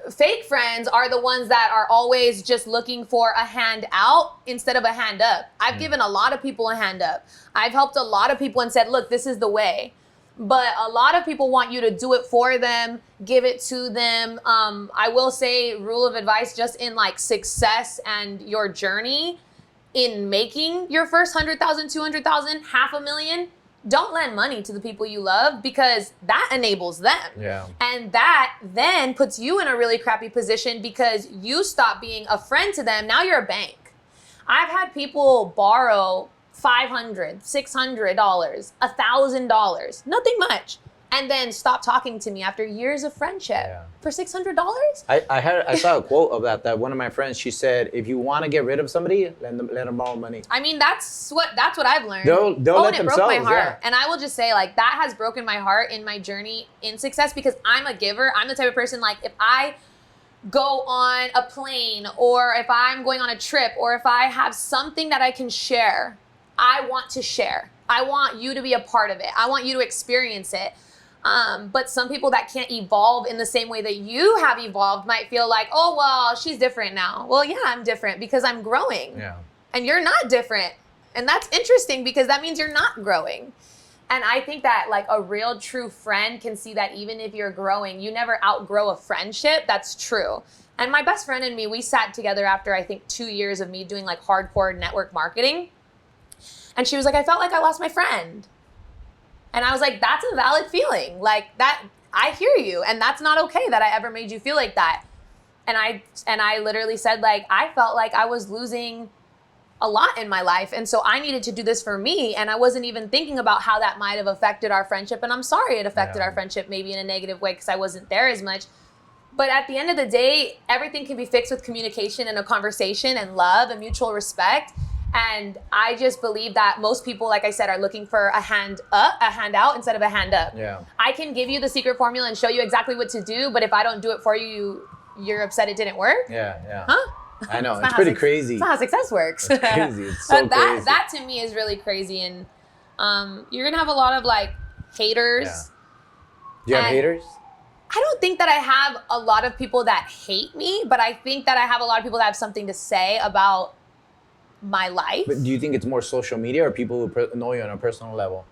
Fake friends are the ones that are always just looking for a hand out instead of a hand up. I've given a lot of people a hand up. I've helped a lot of people and said, look, this is the way. But a lot of people want you to do it for them, give it to them. I will say, rule of advice, just in like success and your journey in making your first 100,000, 200,000, $500,000, don't lend money to the people you love, because that enables them. Yeah. And that then puts you in a really crappy position because you stop being a friend to them. Now you're a bank. I've had people borrow $500, $600, $1,000, nothing much, and then stop talking to me after years of friendship for $600. I saw a quote of that one of my friends, she said, if you want to get rid of somebody, let them borrow money. I mean, that's what I've learned. They'll let it themselves, broke my heart. And I will just say, like, that has broken my heart in my journey in success, because I'm a giver. I'm the type of person, like, if I go on a plane, or if I'm going on a trip, or if I have something that I can share, I want to share. I want you to be a part of it. I want you to experience it. But some people that can't evolve in the same way that you have evolved might feel like, oh, well, she's different now. Well, yeah, I'm different because I'm growing. Yeah. And you're not different. And that's interesting, because that means you're not growing. And I think that like a real true friend can see that even if you're growing, you never outgrow a friendship. That's true. And my best friend and me, we sat together after I think 2 years of me doing like hardcore network marketing. And she was like, I felt like I lost my friend. And I was like, that's a valid feeling. Like, that, I hear you. And that's not okay that I ever made you feel like that. And I literally said, like, I felt like I was losing a lot in my life. And so I needed to do this for me. And I wasn't even thinking about how that might have affected our friendship. And I'm sorry it affected our friendship maybe in a negative way, because I wasn't there as much. But at the end of the day, everything can be fixed with communication and a conversation and love and mutual respect. And I just believe that most people, like I said, are looking for a hand up, a hand out instead of a hand up. Yeah. I can give you the secret formula and show you exactly what to do, but if I don't do it for you, you're upset it didn't work? Yeah. Huh? I know. It's pretty crazy. It's not how success works. It's crazy. It's so crazy. That to me is really crazy. And You're gonna have a lot of like haters. Yeah. Do you have haters? I don't think that I have a lot of people that hate me, but I think that I have a lot of people that have something to say about my life. But do you think it's more social media or people who know you on a personal level?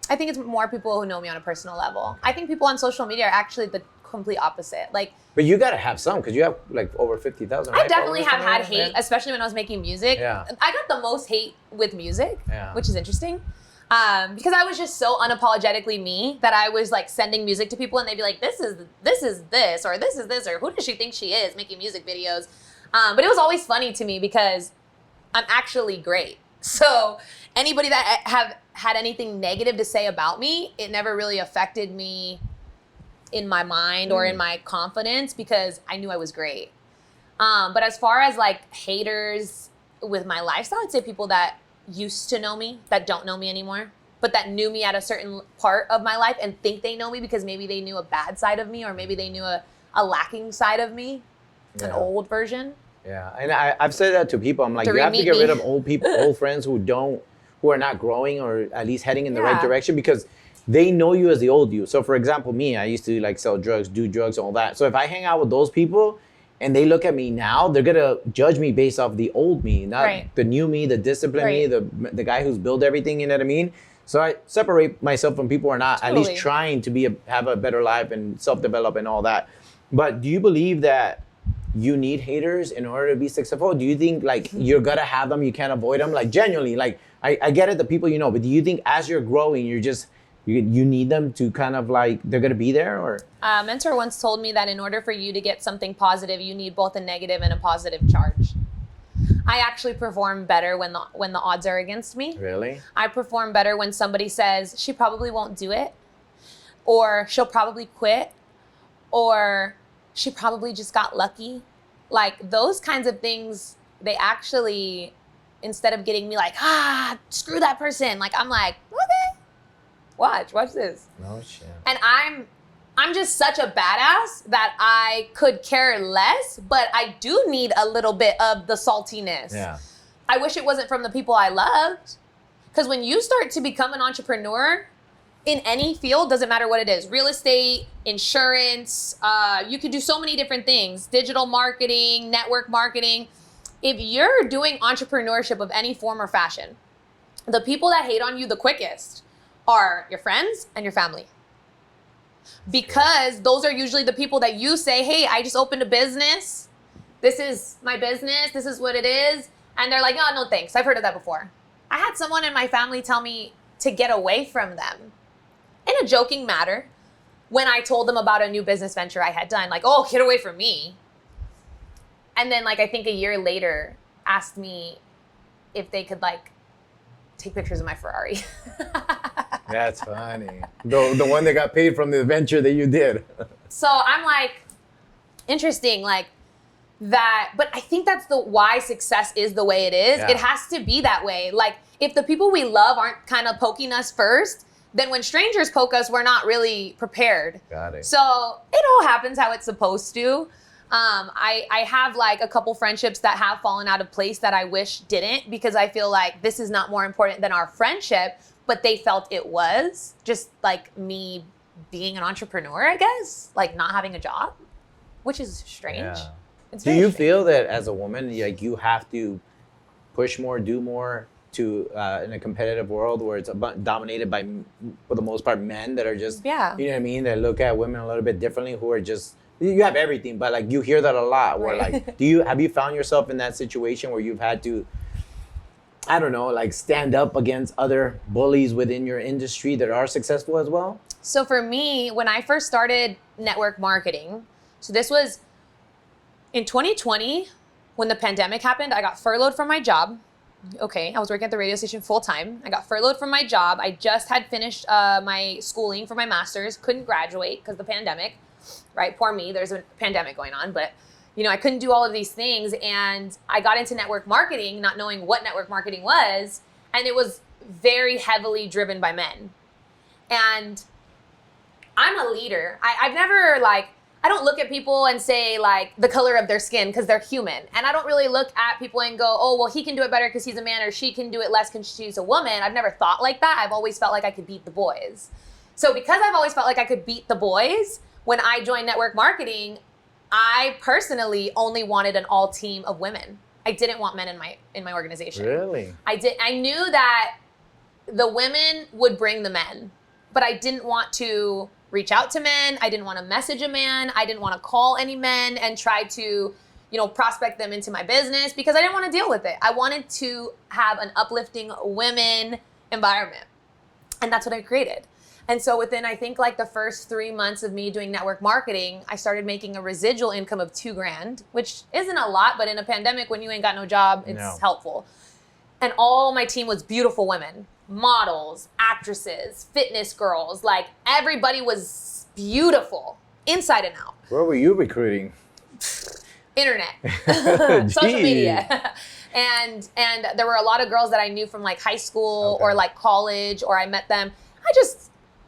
I think it's more people who know me on a personal level. I think people on social media are actually the complete opposite. Like, but you gotta have some because you have like over 50,000. I definitely have had hate, especially when I was making music. Yeah. I got the most hate with music, Yeah. which is interesting. Because I was just so unapologetically me that I was like sending music to people and they'd be like, this is this, or this is this, or who does she think she is making music videos? But it was always funny to me because I'm actually great. So anybody that have had anything negative to say about me, it never really affected me in my mind or in my confidence because I knew I was great. But as far as like haters with my lifestyle, I'd say people that used to know me that don't know me anymore, but that knew me at a certain part of my life and think they know me because maybe they knew a bad side of me or maybe they knew a lacking side of me, an old version. Yeah, and I've said that to people. I'm like, you have to get rid of old people, old friends who are not growing or at least heading in the right direction because they know you as the old you. So for example, me, I used to like sell drugs, do drugs, all that. So if I hang out with those people and they look at me now, they're gonna judge me based off the old me, not the new me, the disciplined me, the guy who's built everything. You know what I mean? So I separate myself from people who are not at least trying to have a better life and self-develop and all that. But do you believe that you need haters in order to be successful? Do you think like you're gonna have them, you can't avoid them? Like genuinely, like I get it, the people you know, but do you think as you're growing, you need them to kind of like, they're gonna be there or? A mentor once told me that in order for you to get something positive, you need both a negative and a positive charge. I actually perform better when the odds are against me. Really? I perform better when somebody says, she probably won't do it, or she'll probably quit, or she probably just got lucky. Like those kinds of things, they actually, instead of getting me like, screw that person, like I'm like, okay, watch this. No shit. And I'm just such a badass that I could care less, but I do need a little bit of the saltiness. Yeah. I wish it wasn't from the people I loved. Because when you start to become an entrepreneur in any field, doesn't matter what it is, real estate, insurance, you could do so many different things, digital marketing, network marketing. If you're doing entrepreneurship of any form or fashion, the people that hate on you the quickest are your friends and your family. Because those are usually the people that you say, hey, I just opened a business. This is my business. This is what it is. And they're like, oh, no, thanks. I've heard of that before. I had someone in my family tell me to get away from them in a joking manner when I told them about a new business venture I had done. Like, oh, get away from me. And then like, I think a year later asked me if they could like take pictures of my Ferrari. That's funny. The one that got paid from the venture that you did. So I'm like, interesting, like that. But I think that's why success is the way it is. Yeah. It has to be that way. Like if the people we love aren't kind of poking us first, then when strangers poke us, we're not really prepared. Got it. So it all happens how it's supposed to. I have like a couple friendships that have fallen out of place that I wish didn't, because I feel like this is not more important than our friendship, but they felt it was, just like me being an entrepreneur, I guess, like not having a job, which is strange. Yeah. It's Do very you strange. feel that as a woman, like you have to push more, do more to in a competitive world where it's dominated by, for the most part, men that are just, you know what I mean, that look at women a little bit differently, who are just, you have everything, but like you hear that a lot. Where like, have you found yourself in that situation where you've had to, I don't know, like stand up against other bullies within your industry that are successful as well? So for me, when I first started network marketing, so this was in 2020, when the pandemic happened, I got furloughed from my job. Okay, I was working at the radio station full time. I got furloughed from my job. I just had finished my schooling for my master's, couldn't graduate because of the pandemic, right? Poor me, there's a pandemic going on, but you know, I couldn't do all of these things. And I got into network marketing, not knowing what network marketing was. And it was very heavily driven by men. And I'm a leader. I've never like, I don't look at people and say like the color of their skin because they're human. And I don't really look at people and go, oh, well, he can do it better because he's a man or she can do it less because she's a woman. I've never thought like that. I've always felt like I could beat the boys. So because I've always felt like I could beat the boys, when I joined network marketing, I personally only wanted an all team of women. I didn't want men in my organization. Really? I knew that the women would bring the men, but I didn't want to reach out to men. I didn't want to message a man. I didn't want to call any men and try to, prospect them into my business because I didn't want to deal with it. I wanted to have an uplifting women environment. And that's what I created. And so within, I think like the first 3 months of me doing network marketing, I started making a residual income of $2,000, which isn't a lot, but in a pandemic when you ain't got no job, it's helpful. And all my team was beautiful women. Models, actresses, fitness girls, like everybody was beautiful inside and out. Where were you recruiting? Internet, social media. And there were a lot of girls that I knew from like high school or like college, or I met them.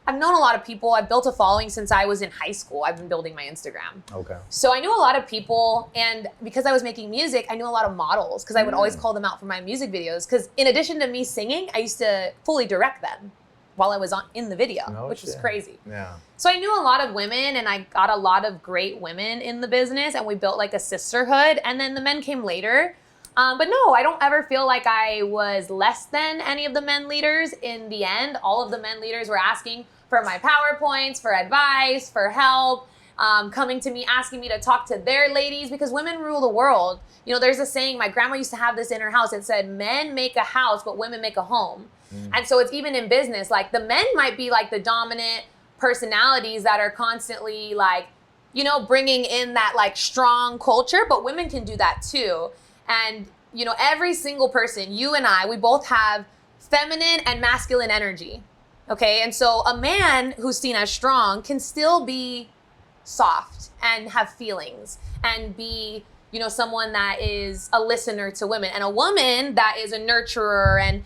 I've known a lot of people. I've built a following since I was in high school. I've been building my Instagram. Okay. So I knew a lot of people, and because I was making music, I knew a lot of models because I would always call them out for my music videos. Because in addition to me singing, I used to fully direct them while I was in the video, which was crazy. Yeah. So I knew a lot of women, and I got a lot of great women in the business, and we built like a sisterhood. And then the men came later. But no, I don't ever feel like I was less than any of the men leaders. In the end, all of the men leaders were asking for my PowerPoints, for advice, for help, coming to me, asking me to talk to their ladies because women rule the world. There's a saying, my grandma used to have this in her house. It said, men make a house, but women make a home. And so it's even in business, like the men might be like the dominant personalities that are constantly like, bringing in that like strong culture, but women can do that too. And, every single person, you and I, we both have feminine and masculine energy. Okay. And so a man who's seen as strong can still be soft and have feelings and be, someone that is a listener to women, and a woman that is a nurturer and,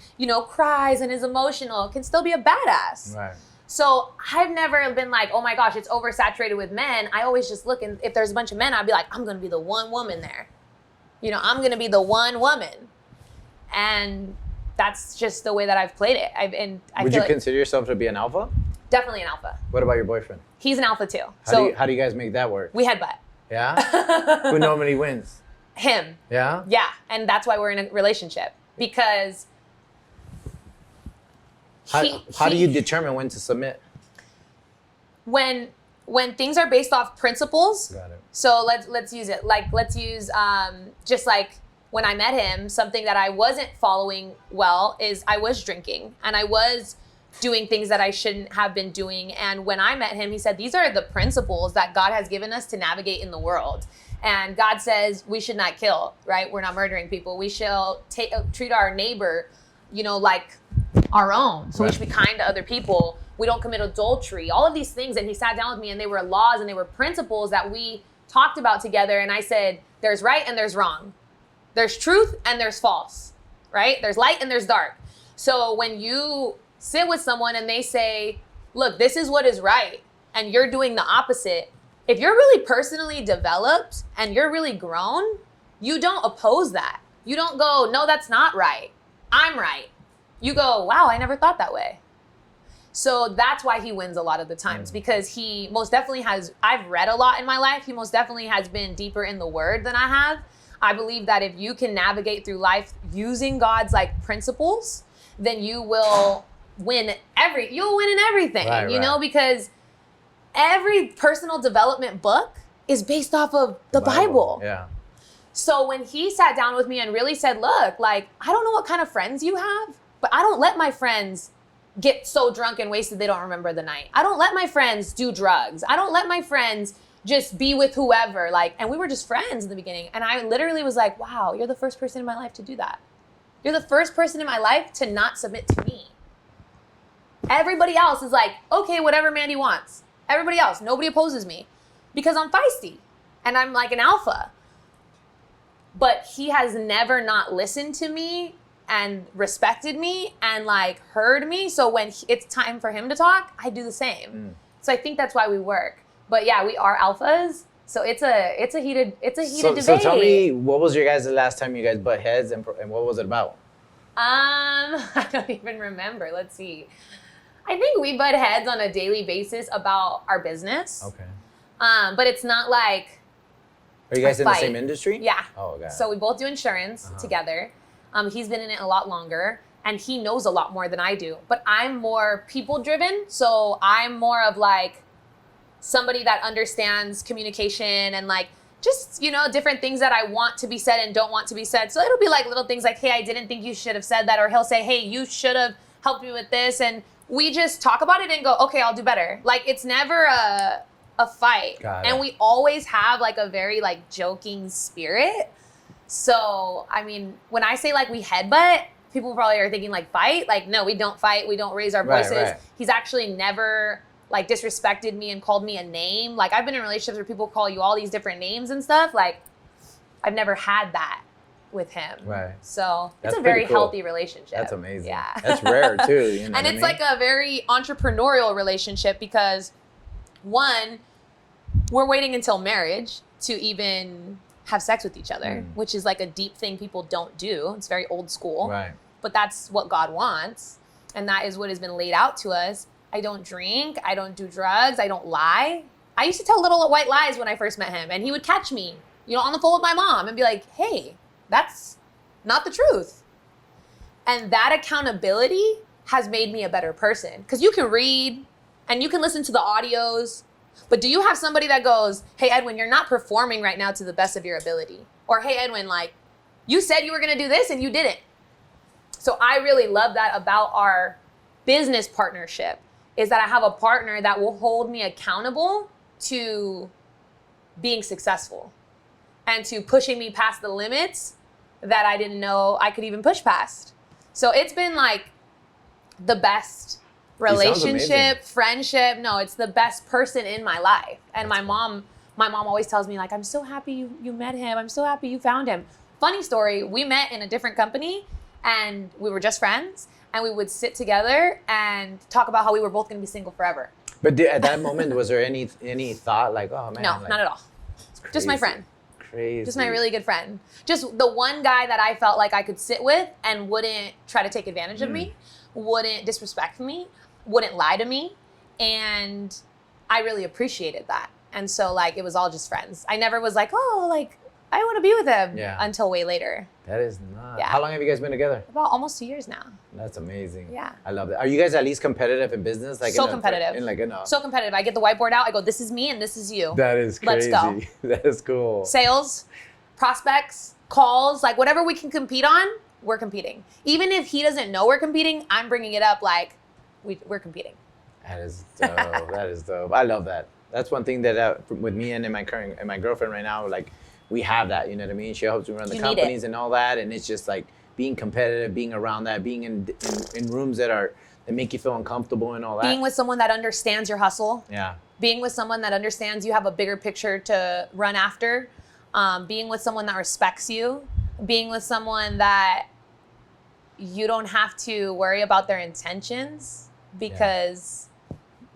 cries and is emotional can still be a badass. Right. So I've never been like, oh my gosh, it's oversaturated with men. I always just look, and if there's a bunch of men, I'd be like, I'm going to be the one woman there. I'm going to be the one woman. And that's just the way that I've played it. Would you consider yourself to be an alpha? Definitely an alpha. What about your boyfriend? He's an alpha too. How do you guys make that work? We headbutt. Yeah? Who normally wins? Him. Yeah? Yeah. And that's why we're in a relationship. Because how do you determine when to submit? When things are based off principles. Got it. So let's use it. Like let's use just like when I met him, something that I wasn't following well is I was drinking and I was doing things that I shouldn't have been doing. And when I met him, he said, these are the principles that God has given us to navigate in the world. And God says we should not kill, right? We're not murdering people. We shall treat our neighbor, like our own. So we should be kind to other people. We don't commit adultery, all of these things. And he sat down with me, and they were laws and they were principles that we talked about together. And I said, there's right and there's wrong. There's truth and there's false, right? There's light and there's dark. So when you sit with someone and they say, look, this is what is right, and you're doing the opposite, if you're really personally developed and you're really grown, you don't oppose that. You don't go, no, that's not right. I'm right. You go, wow, I never thought that way. So that's why he wins a lot of the times, because he most definitely has, I've read a lot in my life. He most definitely has been deeper in the word than I have. I believe that if you can navigate through life using God's like principles, then you will win you'll win in everything, right. Because every personal development book is based off of the Bible. Yeah. So when he sat down with me and really said, look, like, I don't know what kind of friends you have, but I don't let my friends get so drunk and wasted they don't remember the night. I don't let my friends do drugs. I don't let my friends just be with whoever. And we were just friends in the beginning. And I literally was like, wow, you're the first person in my life to do that. You're the first person in my life to not submit to me. Everybody else is like, okay, whatever Mandi wants. Everybody else, nobody opposes me because I'm feisty and I'm like an alpha. But he has never not listened to me and respected me and like heard me. So when it's time for him to talk, I do the same. So I think that's why we work. But yeah, we are alphas. So it's a heated debate. So tell me, what was your guys' the last time you guys butt heads, and what was it about? I don't even remember. Let's see. I think we butt heads on a daily basis about our business. Okay. But it's not like. Are you guys in the same industry? Yeah. Oh, okay. So we both do insurance together. He's been in it a lot longer, and he knows a lot more than I do. But I'm more people driven, so I'm more of like somebody that understands communication and like just, you know, different things that I want to be said and don't want to be said. So it'll be like little things like, hey, I didn't think you should have said that. Or he'll say, hey, you should have helped me with this. And we just talk about it and go, okay, I'll do better. Like it's never a fight. And we always have like a very like joking spirit. So, I mean, when I say like we headbutt, people probably are thinking like fight. Like, no, we don't fight. We don't raise our voices. Right. He's actually never like disrespected me and called me a name. Like I've been in relationships where people call you all these different names and stuff. Like I've never had that with him. Right. So it's a very healthy relationship. That's amazing. Yeah. That's rare too. You know and it's like a very entrepreneurial relationship because one, we're waiting until marriage to even have sex with each other, which is like a deep thing people don't do. It's very old school. Right. But that's what God wants. And that is what has been laid out to us. I don't drink. I don't do drugs. I don't lie. I used to tell little white lies when I first met him. And he would catch me, you know, on the phone with my mom and be like, hey, that's not the truth. And that accountability has made me a better person. Because you can read and you can listen to the audios. But do you have somebody that goes, hey, Edwin, you're not performing right now to the best of your ability? Or, hey, Edwin, like, you said you were going to do this and you didn't. So I really love that about our business partnership. Is that I have a partner that will hold me accountable to being successful and to pushing me past the limits that I didn't know I could even push past. So it's been like the best relationship, friendship. No, it's the best person in my life. And my mom always tells me like, I'm so happy you met him. I'm so happy you found him. Funny story, we met in a different company and we were just friends. And we would sit together and talk about how we were both going to be single forever. But at that moment, was there any thought like, oh man? No, like, not at all. Just my friend. Crazy. Just my really good friend. Just the one guy that I felt like I could sit with and wouldn't try to take advantage of me, wouldn't disrespect me, wouldn't lie to me. And I really appreciated that. And so like, it was all just friends. I never was like, oh, like, I want to be with him until way later. That is nuts. Yeah. How long have you guys been together? About almost 2 years now. That's amazing. Yeah. I love that. Are you guys at least competitive in business? Like so competitive. So competitive. I get the whiteboard out. I go, this is me and this is you. That is crazy. Let's go. That is cool. Sales, prospects, calls, like whatever we can compete on, we're competing. Even if he doesn't know we're competing, I'm bringing it up like we're competing. That is dope. That is dope. I love that. That's one thing that with me and my girlfriend right now, like, we have that, you know what I mean? She helps me run the companies and all that, and it's just like being competitive, being around that, being in rooms that make you feel uncomfortable and all that. Being with someone that understands your hustle. Yeah. Being with someone that understands you have a bigger picture to run after. Being with someone that respects you. Being with someone that you don't have to worry about their intentions because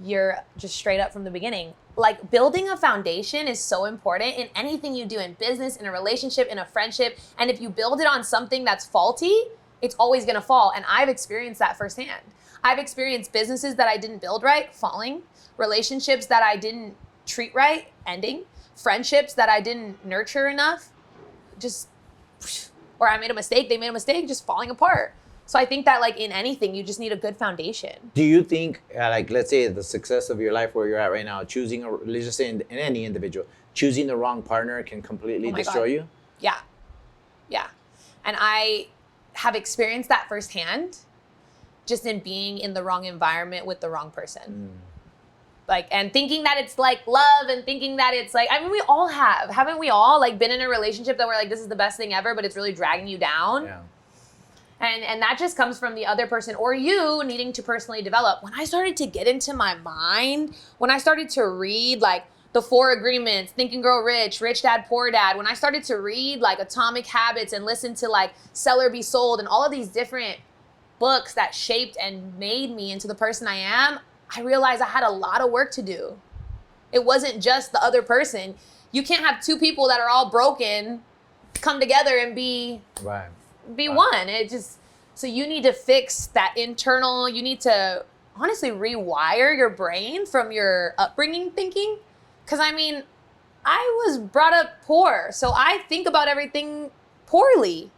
you're just straight up from the beginning. Like building a foundation is so important in anything you do in business, in a relationship, in a friendship. And if you build it on something that's faulty, it's always going to fall. And I've experienced that firsthand. I've experienced businesses that I didn't build right, falling, relationships that I didn't treat right, ending, friendships that I didn't nurture enough, or I made a mistake, they made a mistake, just falling apart. So I think that like in anything, you just need a good foundation. Do you think, like, let's say the success of your life where you're at right now, let's just say in any individual, choosing the wrong partner can completely destroy you? Yeah. Yeah. And I have experienced that firsthand just in being in the wrong environment with the wrong person. Like, and thinking that it's like love and thinking that it's like, I mean, we all haven't we all like been in a relationship that we're like, this is the best thing ever, but it's really dragging you down? Yeah. And that just comes from the other person or you needing to personally develop. When I started to get into my mind, when I started to read like the 4 Agreements, Think and Grow Rich, Rich Dad, Poor Dad, when I started to read like Atomic Habits and listen to like Sell or Be Sold and all of these different books that shaped and made me into the person I am, I realized I had a lot of work to do. It wasn't just the other person. You can't have two people that are all broken come together and be one. It just, so you need to fix that internal, you need to honestly rewire your brain from your upbringing thinking. Because I mean, I was brought up poor, so I think about everything poorly.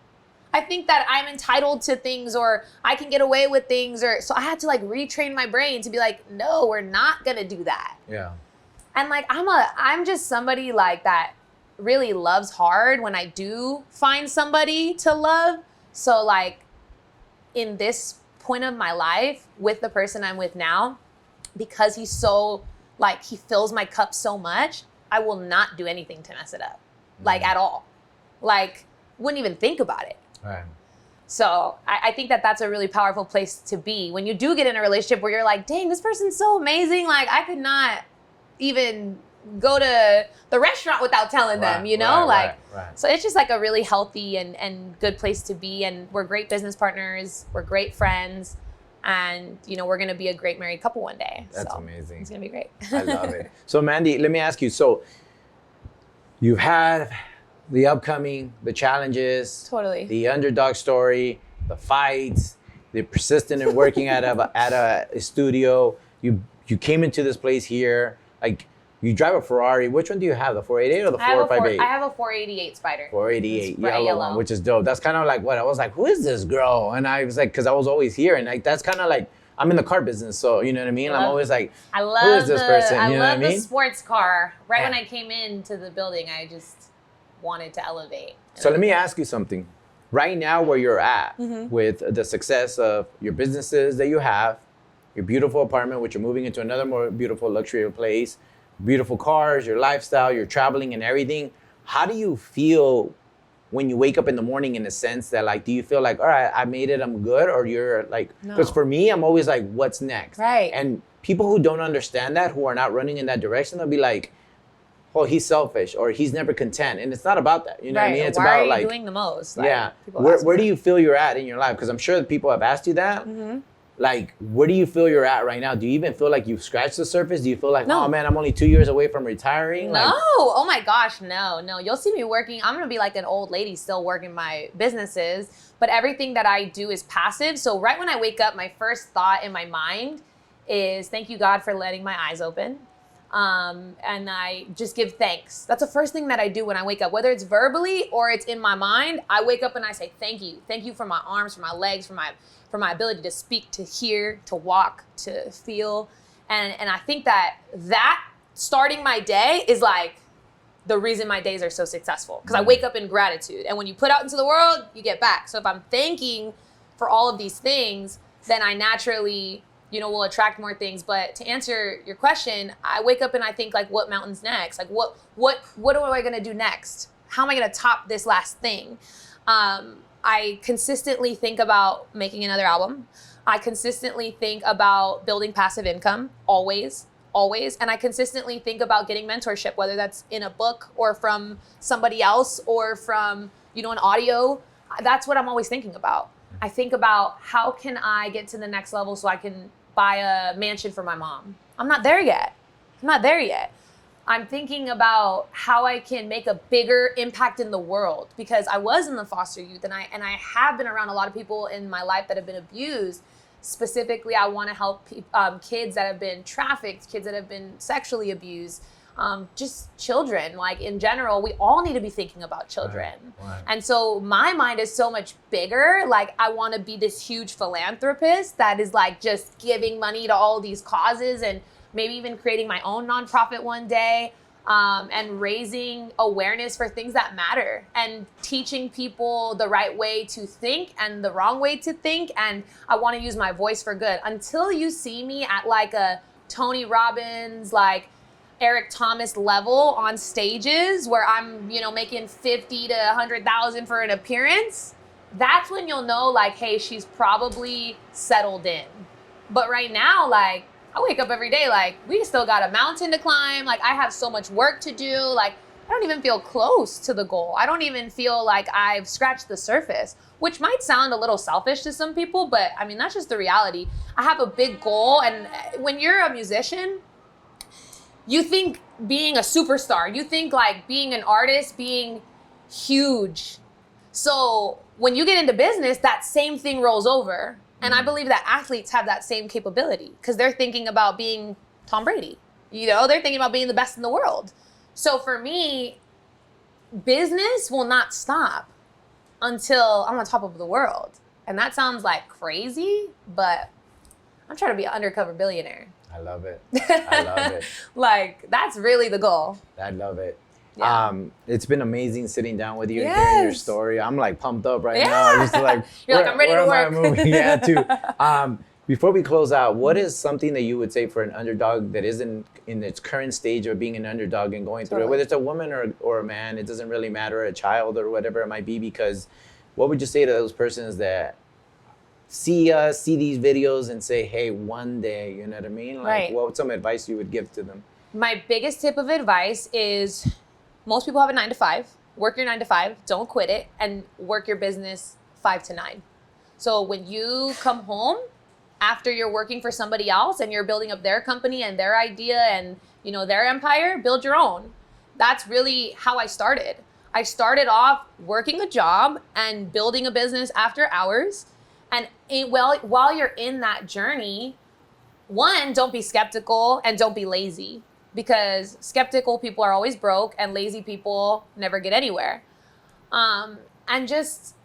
I think that I'm entitled to things, or I can get away with things, or so I had to like retrain my brain to be like, no, we're not gonna do that. Yeah. And like I'm just somebody like that really loves hard when I do find somebody to love. So like in this point of my life with the person I'm with now, because he's so like, he fills my cup so much, I will not do anything to mess it up, like at all. Like wouldn't even think about it. Right. So I think that that's a really powerful place to be when you do get in a relationship where you're like, dang, this person's so amazing. Like I could not even go to the restaurant without telling them, you know, right. So it's just like a really healthy and good place to be. And we're great business partners. We're great friends. And, you know, we're going to be a great married couple one day. That's amazing. It's going to be great. I love it. So Mandi, let me ask you, so you've had the upcoming, the challenges, totally, the underdog story, the fights, the persistent in working at a studio. You came into this place here, like you drive a Ferrari. Which one do you have? The 488 or the 458? I have a 488 Spider. 488 yellow one, which is dope. That's kind of like what I was like, who is this girl? And I was like, because I was always here, and like that's kind of like, I'm in the car business, so you know what I mean. I'm always like, who is this person? You know what I mean? The sports car. Right when I came into the building, I just wanted to elevate. So let me ask you something. Right now, where you're at with the success of your businesses that you have, your beautiful apartment, which you're moving into another more beautiful luxury place, beautiful cars, your lifestyle, you're traveling and everything. How do you feel when you wake up in the morning, in a sense that like, do you feel like, all right, I made it, I'm good? Or you're like, because for me, I'm always like, what's next? Right. And people who don't understand that, who are not running in that direction, they'll be like, oh, he's selfish, or he's never content. And it's not about that. You know what I mean? It's about like, doing the most? Like, yeah. Where do you feel you're at in your life? Because I'm sure that people have asked you that. Like, where do you feel you're at right now? Do you even feel like you've scratched the surface? Do you feel like, oh man, I'm only 2 years away from retiring? No, oh my gosh, no. You'll see me working. I'm gonna be like an old lady still working my businesses, but everything that I do is passive. So right when I wake up, my first thought in my mind is, thank you, God, for letting my eyes open. And I just give thanks. That's the first thing that I do when I wake up, whether it's verbally or it's in my mind. I wake up and I say, thank you. Thank you for my arms, for my legs, for my ability to speak, to hear, to walk, to feel. And I think that starting my day is like the reason my days are so successful, because I wake up in gratitude. And when you put out into the world, you get back. So if I'm thanking for all of these things, then I naturally, you know, will attract more things. But to answer your question, I wake up and I think like, what mountain's next? Like what am I gonna do next? How am I gonna top this last thing? I consistently think about making another album. I consistently think about building passive income, always. And I consistently think about getting mentorship, whether that's in a book or from somebody else or from, you know, an audio. That's what I'm always thinking about. I think about how can I get to the next level so I can buy a mansion for my mom. I'm not there yet. I'm thinking about how I can make a bigger impact in the world, because I was in the foster youth and I have been around a lot of people in my life that have been abused. Specifically, I want to help kids that have been trafficked, kids that have been sexually abused, just children. Like in general, we all need to be thinking about children. Right. And so my mind is so much bigger. Like I want to be this huge philanthropist that is like just giving money to all these causes, and maybe even creating my own nonprofit one day, and raising awareness for things that matter and teaching people the right way to think and the wrong way to think. And I want to use my voice for good. Until you see me at like a Tony Robbins, like Eric Thomas level on stages where I'm, you know, making 50 to 100,000 for an appearance, that's when you'll know like, hey, she's probably settled in. But right now, like, I wake up every day like, we still got a mountain to climb. Like, I have so much work to do. Like, I don't even feel close to the goal. I don't even feel like I've scratched the surface, which might sound a little selfish to some people, but I mean, that's just the reality. I have a big goal. And when you're a musician, you think being a superstar, you think like being an artist, being huge. So when you get into business, that same thing rolls over. And I believe that athletes have that same capability because they're thinking about being Tom Brady. You know, they're thinking about being the best in the world. So for me, business will not stop until I'm on top of the world. And that sounds like crazy, but I'm trying to be an undercover billionaire. I love it. I love it. Like, that's really the goal. I love it. Yeah. It's been amazing sitting down with you and Yes. hearing your story. I'm like pumped up right Yeah. now. I'm just like, You're like, I'm ready to work. Yeah, too. Before we close out, what is something that you would say for an underdog that isn't in its current stage of being an underdog and going through it, whether it's a woman or a man, it doesn't really matter, a child or whatever it might be, because what would you say to those persons that see these videos and say, hey, one day, you know what I mean? Like, Right. what some advice you would give to them? My biggest tip of advice is most people have a 9 to 5. Work your 9 to 5, don't quit it, and work your business 5 to 9. So when you come home after you're working for somebody else and you're building up their company and their idea and, you know, their empire, build your own. That's really how I started. I started off working a job and building a business after hours. And while you're in that journey, one, don't be skeptical and don't be lazy, because skeptical people are always broke and lazy people never get anywhere. And just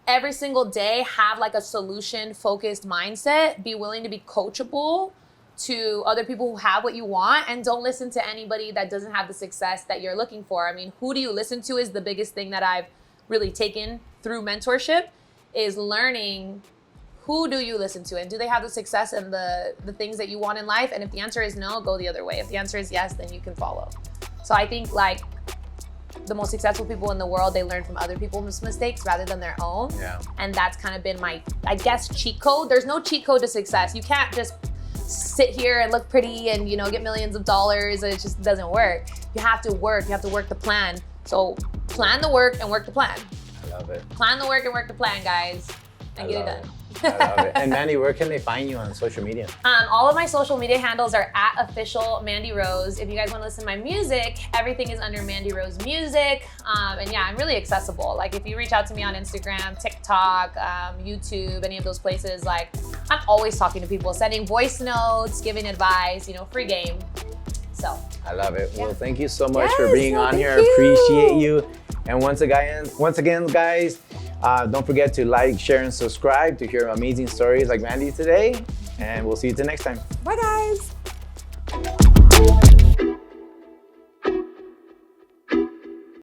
every single day have like a solution focused mindset. Be willing to be coachable to other people who have what you want, and don't listen to anybody that doesn't have the success that you're looking for. I mean, who do you listen to is the biggest thing that I've really taken through mentorship, is learning who do you listen to and do they have the success and the things that you want in life. And if the answer is no, go the other way. If the answer is yes, then you can follow. So I think like the most successful people in the world, they learn from other people's mistakes rather than their own. Yeah. And that's kind of been my, I guess, cheat code. There's no cheat code to success. You can't just sit here and look pretty and, you know, get millions of dollars. It just doesn't work. You have to work. You have to work the plan. So plan the work and work the plan. I love it. Plan the work and work the plan, guys, and get it done. I love it. And Mandi, where can they find you on social media? All of my social media handles are at official Mandi Rose. If you guys want to listen to my music, everything is under Mandi Rose Music. And yeah, I'm really accessible. Like if you reach out to me on Instagram, TikTok, YouTube, any of those places, like I'm always talking to people, sending voice notes, giving advice, you know, free game. So I love it. Yeah. Well, thank you so much for Yes, being well, on thank here. you. Appreciate you. And once again, guys, don't forget to like, share, and subscribe to hear amazing stories like Mandi today. And we'll see you till next time. bye, guys.